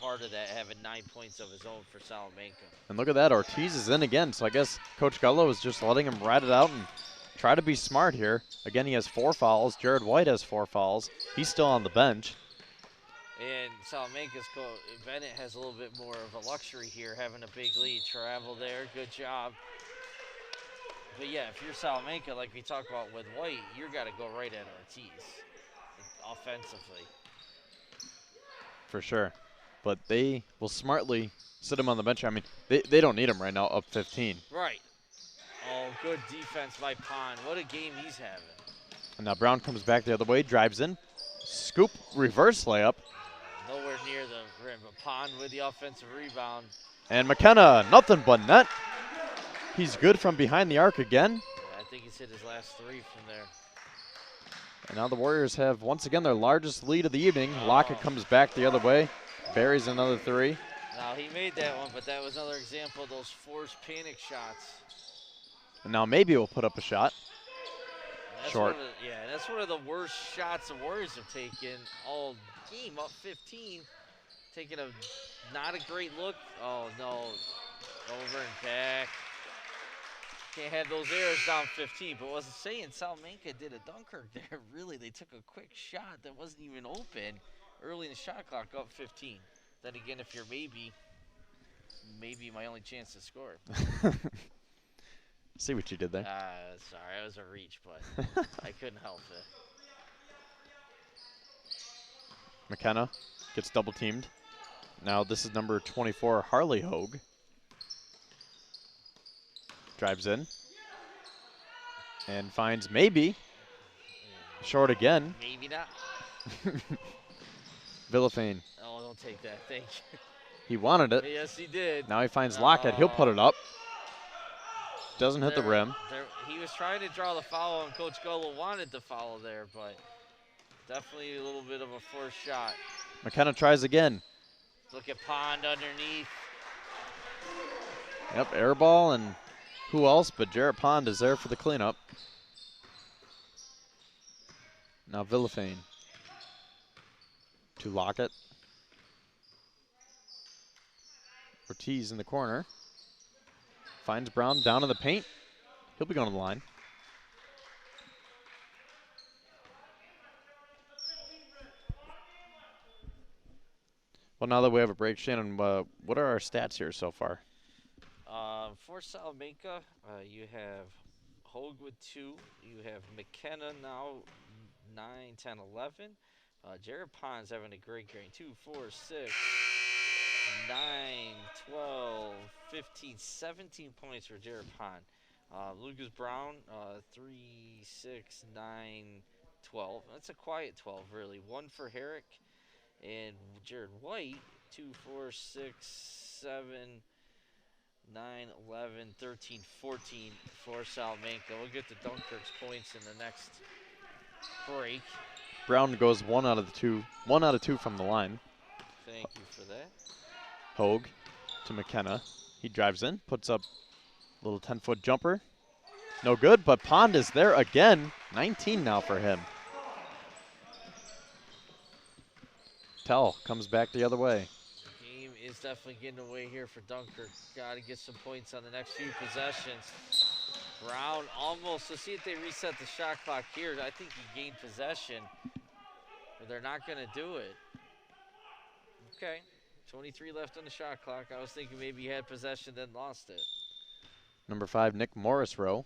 part of that, having 9 points of his own for Salamanca. And look at that, Ortiz is in again, so I guess Coach Gullo is just letting him ride it out and try to be smart here. Again, he has 4 fouls. Jared White has 4 fouls. He's still on the bench. And Salamanca's coach, Bennett, has a little bit more of a luxury here, having a big lead. Travel there, good job. But yeah, if you're Salamanca, like we talked about with White, you've got to go right at Ortiz offensively. For sure. But they will smartly sit him on the bench. I mean, they don't need him right now, up 15. Right. Oh, good defense by Pond. What a game he's having. And now Brown comes back the other way, drives in. Scoop, reverse layup. Nowhere near the rim, but Pond with the offensive rebound. And McKenna, nothing but net. He's good from behind the arc again. Yeah, I think he's hit his last 3 from there. And now the Warriors have, once again, their largest lead of the evening. Lockett comes back the other way, buries another 3. Now, he made that one, but that was another example of those forced panic shots. And now maybe we'll put up a shot. That's Short. That's one of the worst shots the Warriors have taken all game, up 15. Taking not a great look. Oh, no. Over and back. Can't have those errors down 15. But wasn't saying Salamanca did a Dunkirk there. Really, they took a quick shot that wasn't even open early in the shot clock, up 15. Then again, if you're maybe my only chance to score. See what you did there. Sorry, it was a reach, but I couldn't help it. McKenna gets double teamed. Now this is number 24, Harley Hogue. Drives in. And finds maybe. Short again. Maybe not. Villafane. Oh, don't take that. Thank you. He wanted it. Yes, he did. Now he finds Lockett. He'll put it up. Doesn't hit the rim. He was trying to draw the foul, and Coach Gullo wanted the foul there, but definitely a little bit of a forced shot. McKenna tries again. Look at Pond underneath. Yep, air ball, and who else but Jarrett Pond is there for the cleanup. Now Villafane to Lockett. Ortiz in the corner. Finds Brown down in the paint. He'll be going to the line. Well, now that we have a break, Shannon, what are our stats here so far? For Salamanca, you have Hogue with 2. You have McKenna now 9, 10, 11. Jared Pond's having a great game. 2, 4, 6, 9, 12, 15, 17 points for Jared Pond. Lucas Brown, 3, 6, 9, 12. That's a quiet 12, really. 1 for Herrick. And Jared White, 2, 4, 6, 7, 9, 11, 13, 14 for Salamanca. We'll get to Dunkirk's points in the next break. Brown goes 1 out of 2. 1 out of 2 from the line. Thank you for that. Hogue to McKenna. He drives in, puts up a little 10-foot jumper. No good, but Pond is there again. 19 now for him. Tell comes back the other way. Game is definitely getting away here for Dunkirk. Got to get some points on the next few possessions. Brown almost, let's see if they reset the shot clock here. I think he gained possession, but they're not going to do it. Okay, 23 left on the shot clock. I was thinking maybe he had possession, then lost it. Number 5, Nick Morrisroe,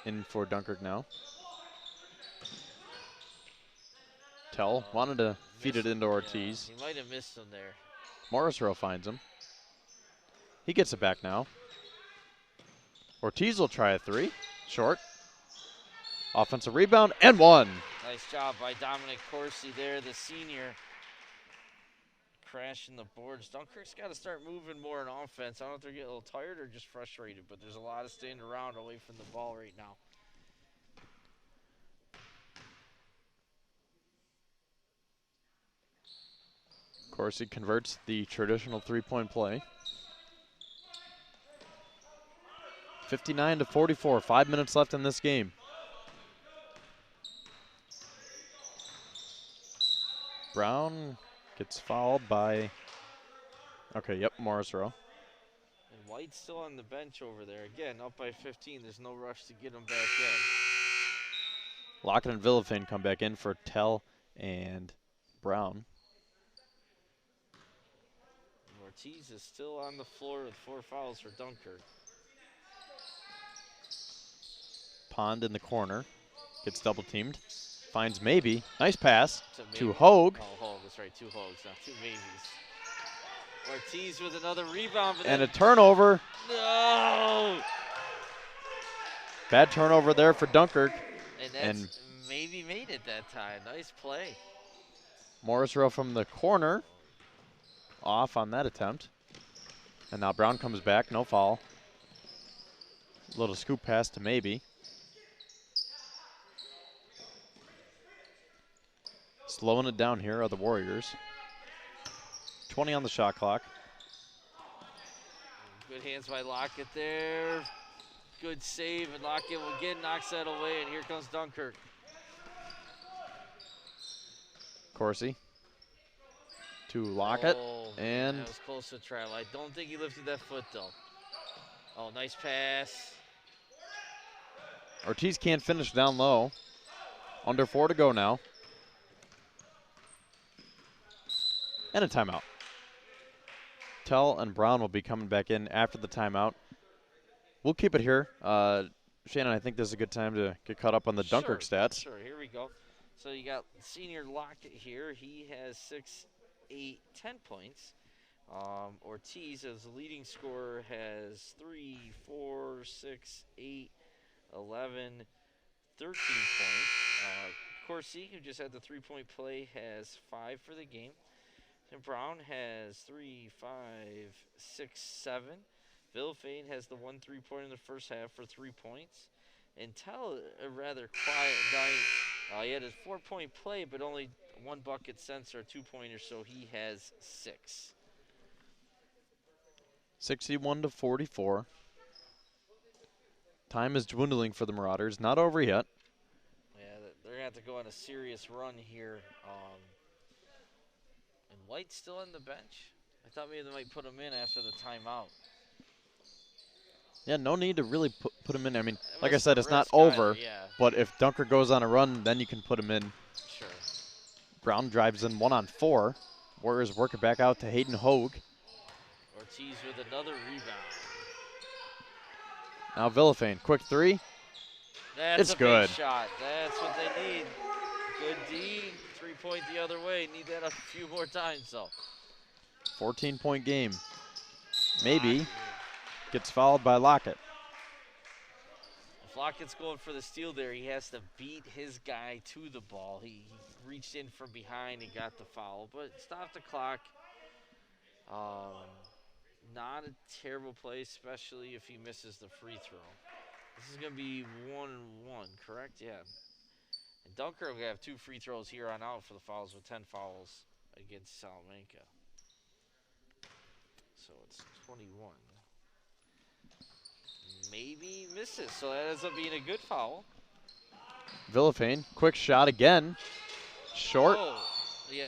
in for Dunkirk now. Tell wanted to feed it into Ortiz. Yeah, he might have missed him there. Morrisroe finds him. He gets it back now. Ortiz will try a 3. Short. Offensive rebound and 1. Nice job by Dominic Corsi there, the senior. Crashing the boards. Dunkirk's got to start moving more in offense. I don't know if they're getting a little tired or just frustrated, but there's a lot of standing around away from the ball right now. Corsi converts the traditional 3-point play. 59-44, 5 minutes left in this game. Brown gets fouled by, Morrisroe. And White's still on the bench over there. Again, up by 15. There's no rush to get him back in. Lockett and Villafane come back in for Tell and Brown. Ortiz is still on the floor with 4 fouls for Dunkirk. Pond in the corner. Gets double teamed. Finds maybe. Nice pass to Oh, Hogue. Hogue, that's right. 2 Hogues, not 2 maybes. Ortiz with another rebound. And a turnover. No! Bad turnover there for Dunkirk. And that's maybe made it that time. Nice play. Morrisroe from the corner. Off on that attempt. And now Brown comes back. No foul. Little scoop pass to maybe. Slowing it down here are the Warriors. 20 on the shot clock. Good hands by Lockett there. Good save, and Lockett again knocks that away, and here comes Dunkirk. Corsi to Lockett, and that was close to travel. I don't think he lifted that foot, though. Oh, nice pass. Ortiz can't finish down low. Under 4 to go now. And a timeout. Tell and Brown will be coming back in after the timeout. We'll keep it here. Shannon, I think this is a good time to get caught up on the Dunkirk stats. Sure, here we go. So you got senior Lockett here. He has 6, 8, 10 points. Ortiz, as the leading scorer, has 3, 4, 6, 8, 11, 13 points. Corsi, who just had the 3-point play, has 5 for the game. And Brown has 3, 5, 6, 7. Villafane has the 1 3-pointer in the first half for 3 points. And Tell, a rather quiet night. He had his 4-point play, but only 1 bucket since, or 2-pointer, so he has 6. 61-44. Time is dwindling for the Marauders. Not over yet. Yeah, they're going to have to go on a serious run here. And White's still on the bench. I thought maybe they might put him in after the timeout. Yeah, no need to really put him in. I mean, like I said, it's not over. But if Dunker goes on a run, then you can put him in. Sure. Brown drives in 1-on-4. Warriors work it back out to Hayden Hogue. Ortiz with another rebound. Now Villafane, quick 3. That's it's good. Big shot. That's what they need. Good D, 3-point the other way. Need that a few more times, though. 14-point game. Maybe. Gets fouled by Lockett. If Lockett's going for the steal there, he has to beat his guy to the ball. He reached in from behind and got the foul, but stop the clock. Not a terrible play, especially if he misses the free throw. This is going to be 1-1, correct? Yeah. And Dunkirk will have 2 free throws here on out for the fouls with 10 fouls against Salamanca. So it's 21. Maybe misses, so that ends up being a good foul. Villafane, quick shot again. Short. Oh, yeah.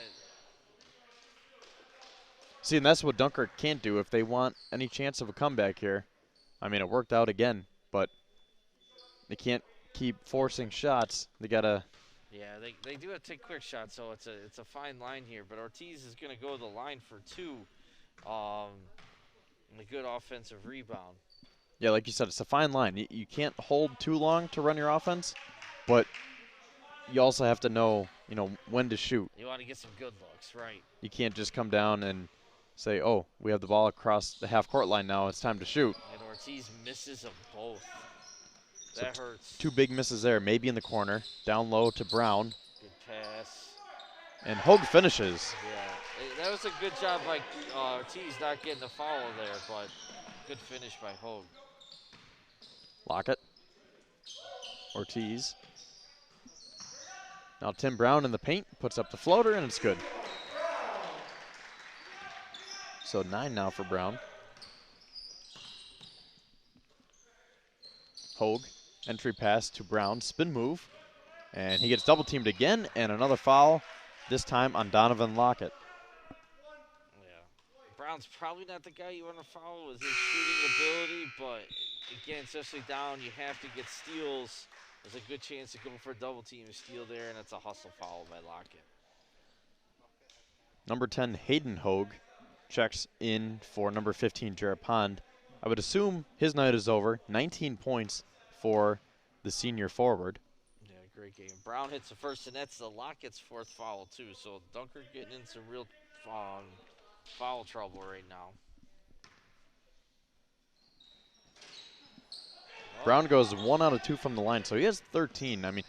See, and that's what Dunkirk can't do if they want any chance of a comeback here. I mean, it worked out again, but they can't keep forcing shots. They got to... Yeah, they do have to take quick shots, so it's a fine line here. But Ortiz is going to go to the line for 2. And a good offensive rebound. Yeah, like you said, it's a fine line. You can't hold too long to run your offense, but you also have to know, when to shoot. You want to get some good looks, right? You can't just come down and say, oh, we have the ball across the half-court line now. It's time to shoot. And Ortiz misses them both. That hurts. 2 big misses there, maybe in the corner. Down low to Brown. Good pass. And Hogue finishes. Yeah, that was a good job by Ortiz not getting the foul there, but good finish by Hogue. Lockett. Ortiz. Now Tim Brown in the paint, puts up the floater, and it's good. So 9 now for Brown. Hogue, entry pass to Brown, spin move, and he gets double teamed again, and another foul, this time on Donovan Lockett. Yeah, Brown's probably not the guy you want to foul with his shooting ability, but again, especially down, you have to get steals. There's a good chance to go for a double team and steal there, and it's a hustle foul by Lockett. Number 10, Hayden Hogue, checks in for number 15, Jarrett Pond. I would assume his night is over. 19 points for the senior forward. Yeah, great game. Brown hits the first, and that's the Lockett's 4th foul, too. So Dunkirk getting in some real foul trouble right now. Brown goes 1 out of 2 from the line, so he has 13. I mean,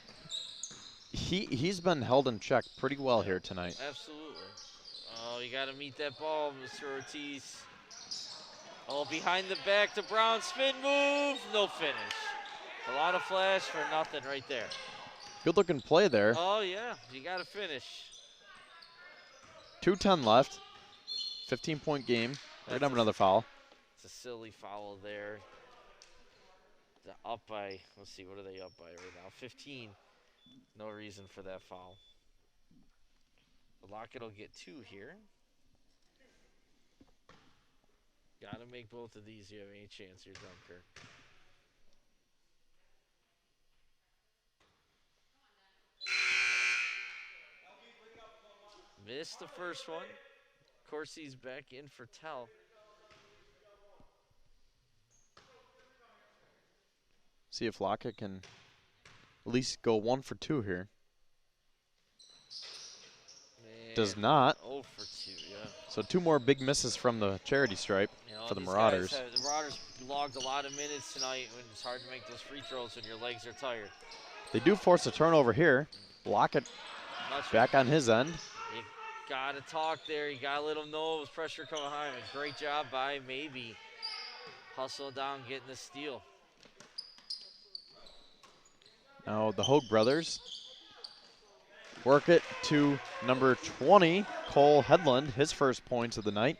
he's been held in check pretty well here tonight. Absolutely. Oh, you got to meet that ball, Mr. Ortiz. Oh, behind the back to Brown, spin move, no finish. A lot of flash for nothing right there. Good looking play there. Oh, yeah, you got to finish. 2:10 left. 15-point game. We're going to have another foul. It's a silly foul there. They're up by, let's see, what are they up by right now? 15. No reason for that foul. Lockett will get 2 here. Got to make both of these. You have any chance here, Dunkirk. Missed the first one. Corsi's back in for Tell. See if Lockett can at least go 1 for 2 here. Man, Does not. 0 for 2, yeah. So 2 more big misses from the charity stripe for the Marauders. The Marauders logged a lot of minutes tonight when it's hard to make those free throws when your legs are tired. They do force a turnover here. Lockett back on his end. You got to talk there. You got to let them know it was pressure coming behind him. Great job by maybe hustling down, getting the steal. Now the Hogue brothers work it to number 20, Cole Headland, his first points of the night.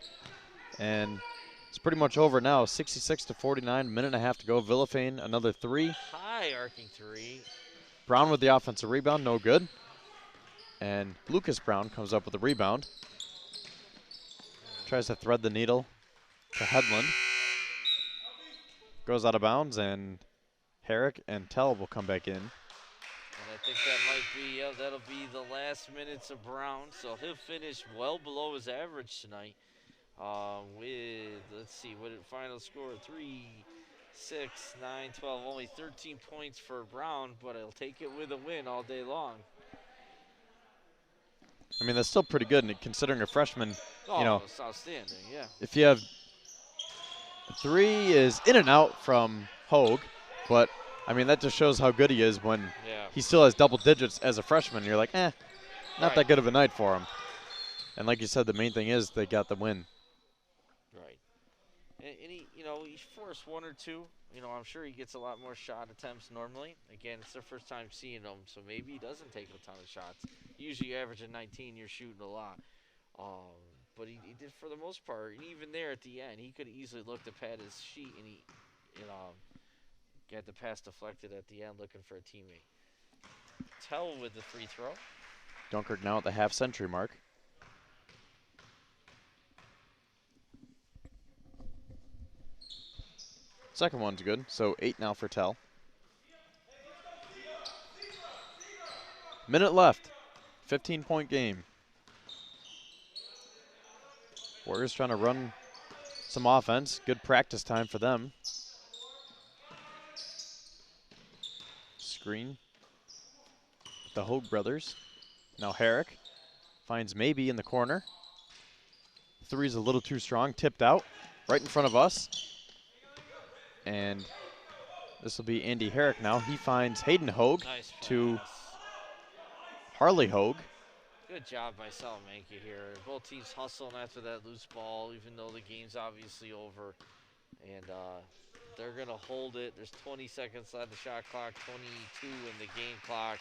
And it's pretty much over now, 66-49, minute and a half to go. Villafane, another 3. High arcing 3. Brown with the offensive rebound, no good. And Lucas Brown comes up with a rebound. Tries to thread the needle to Headland. Goes out of bounds, and Herrick and Tell will come back in. And I think that might be, that'll be the last minutes of Brown. So he'll finish well below his average tonight. With, let's see, what did final score? 3, 6, 9, 12. Only 13 points for Brown, but he'll take it with a win all day long. I mean, that's still pretty good, and considering a freshman, you know, it's outstanding, yeah. If you have 3 is in and out from Hogue, but I mean, that just shows how good he is when he still has double digits as a freshman. You're like, not that good of a night for him. And like you said, the main thing is they got the win. Right. And he forced one or two. I'm sure he gets a lot more shot attempts normally. Again, it's their first time seeing him, so maybe he doesn't take a ton of shots. Usually, you average a 19, you're shooting a lot. But he did for the most part. And even there at the end, he could easily look to pad his sheet, and he, get the pass deflected at the end, looking for a teammate. Tell with the free throw. Dunkirk now at the half-century mark. Second one's good, so 8 now for Tell. Minute left. 15-point game. Warriors trying to run some offense. Good practice time for them. Screen. The Hogue brothers. Now Herrick finds Maybe in the corner. Three's a little too strong. Tipped out. Right in front of us. And this will be Andy Herrick now. He finds Hayden Hogue Nice to pass. Harley Hogue. Good job by Salamanca here. Both teams hustling after that loose ball, even though the game's obviously over. And they're going to hold it. There's 20 seconds left the shot clock, 22 in the game clock.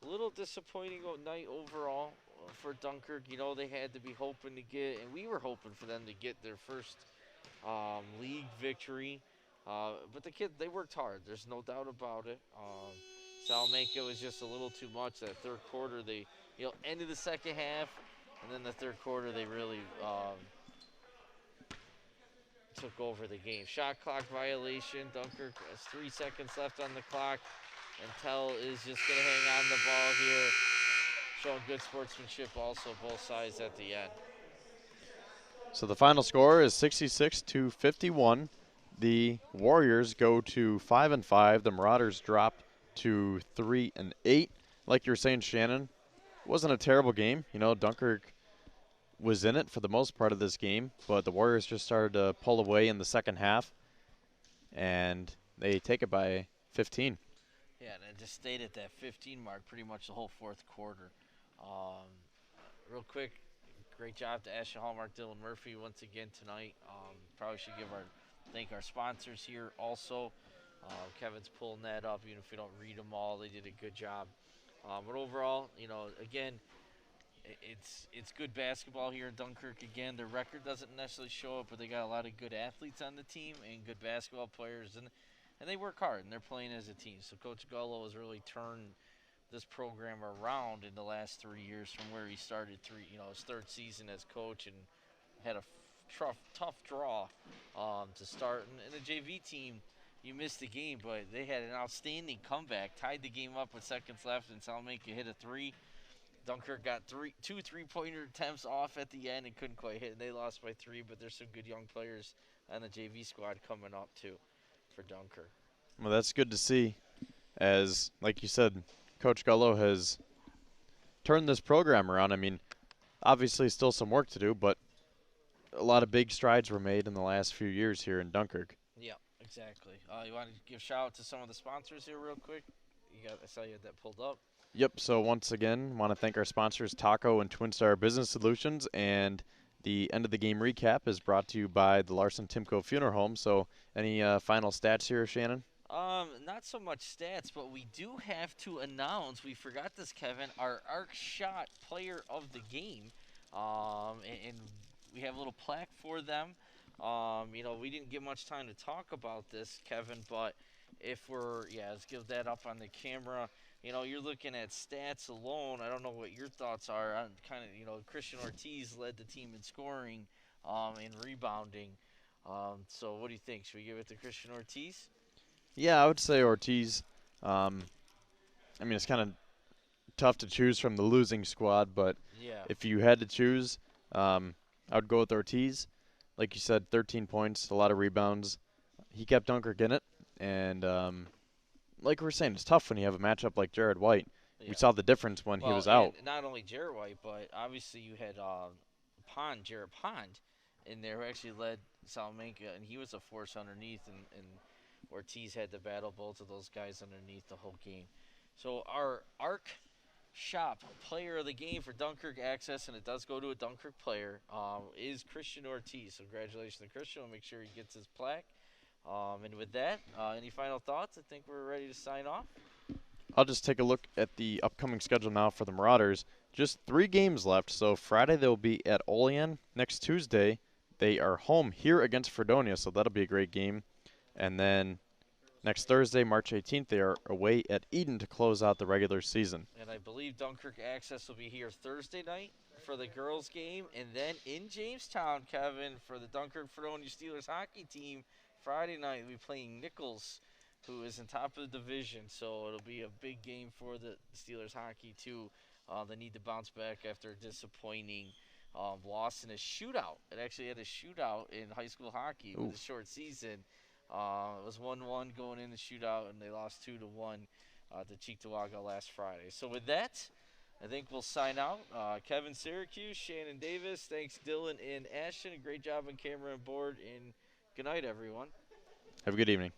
A little disappointing night overall for Dunkirk. They had to be hoping to get, and we were hoping for them to get their first league victory. But the kids, they worked hard. There's no doubt about it. Salamanca was just a little too much. That third quarter, they, ended the second half, and then the third quarter, they really took over the game. Shot clock violation. Dunkirk has 3 seconds left on the clock, and Tell is just going to hang on the ball here, showing good sportsmanship also both sides at the end. So the final score is 66-51. The Warriors go to 5-5. The Marauders drop to 3-8. Like you were saying, Shannon, wasn't a terrible game. Dunkirk was in it for the most part of this game, but the Warriors just started to pull away in the second half, and they take it by 15. Yeah, and it just stayed at that 15 mark pretty much the whole fourth quarter. Real quick, great job to Ashley Hallmark, Dylan Murphy once again tonight. Probably should thank our sponsors here also. Kevin's pulling that up, even if we don't read them all. They did a good job. But overall, again, it's good basketball here in Dunkirk again. Their record doesn't necessarily show it, but they got a lot of good athletes on the team and good basketball players, and they work hard, and they're playing as a team. So Coach Gullo has really turned this program around in the last 3 years from where he started his third season as coach, and had a tough draw to start. And the JV team, you missed the game, but they had an outstanding comeback, tied the game up with seconds left, and Salamanca hit a three. Dunkirk got two three-pointer attempts off at the end and couldn't quite hit. They lost by 3, but there's some good young players on the JV squad coming up too for Dunkirk. Well, that's good to see, as like you said, Coach Gullo has turned this program around. I mean, obviously still some work to do, but a lot of big strides were made in the last few years here in Dunkirk. Yeah, exactly. You want to give a shout out to some of the sponsors here real quick? I saw you had that pulled up. Yep, so once again, want to thank our sponsors, Taco and Twin Star Business Solutions, and the end of the game recap is brought to you by the Larson Timko Funeral Home. So any final stats here, Shannon? Not so much stats, but we do have to announce, we forgot this, Kevin, our Arc Shot Player of the Game. And we have a little plaque for them. We didn't get much time to talk about this, Kevin, but let's give that up on the camera. You're looking at stats alone. I don't know what your thoughts are. On Christian Ortiz led the team in scoring and rebounding. So what do you think? Should we give it to Christian Ortiz? Yeah, I would say Ortiz. It's kind of tough to choose from the losing squad, but if you had to choose, I would go with Ortiz. Like you said, 13 points, a lot of rebounds. He kept Dunkirk in it, and like we were saying, it's tough when you have a matchup like Jared White. Yeah. We saw the difference when he was out. Not only Jared White, but obviously you had Jared Pond in there, who actually led Salamanca, and he was a force underneath, and Ortiz had to battle both of those guys underneath the whole game. So our ARC shop player of the game for Dunkirk Access, and it does go to a Dunkirk player, is Christian Ortiz. So congratulations to Christian. We'll make sure he gets his plaque. And with that, any final thoughts? I think we're ready to sign off. I'll just take a look at the upcoming schedule now for the Marauders. Just 3 games left. So Friday they'll be at Olean. Next Tuesday they are home here against Fredonia, so that'll be a great game. And then next Thursday, March 18th, they are away at Eden to close out the regular season. And I believe Dunkirk Access will be here Thursday night for the girls' game. And then in Jamestown, Kevin, for the Dunkirk Fredonia Steelers hockey team, Friday night we'll be playing Nichols, who is in top of the division. So it'll be a big game for the Steelers hockey, too. They need to bounce back after a disappointing loss in a shootout. It actually had a shootout in high school hockey with a short season. It was 1-1 going in the shootout, and they lost 2-1 to Cheektowaga last Friday. So with that, I think we'll sign out. Kevin Syracuse, Shannon Davis, thanks Dylan and Ashton. Great job on camera and board, and good night, everyone. Have a good evening.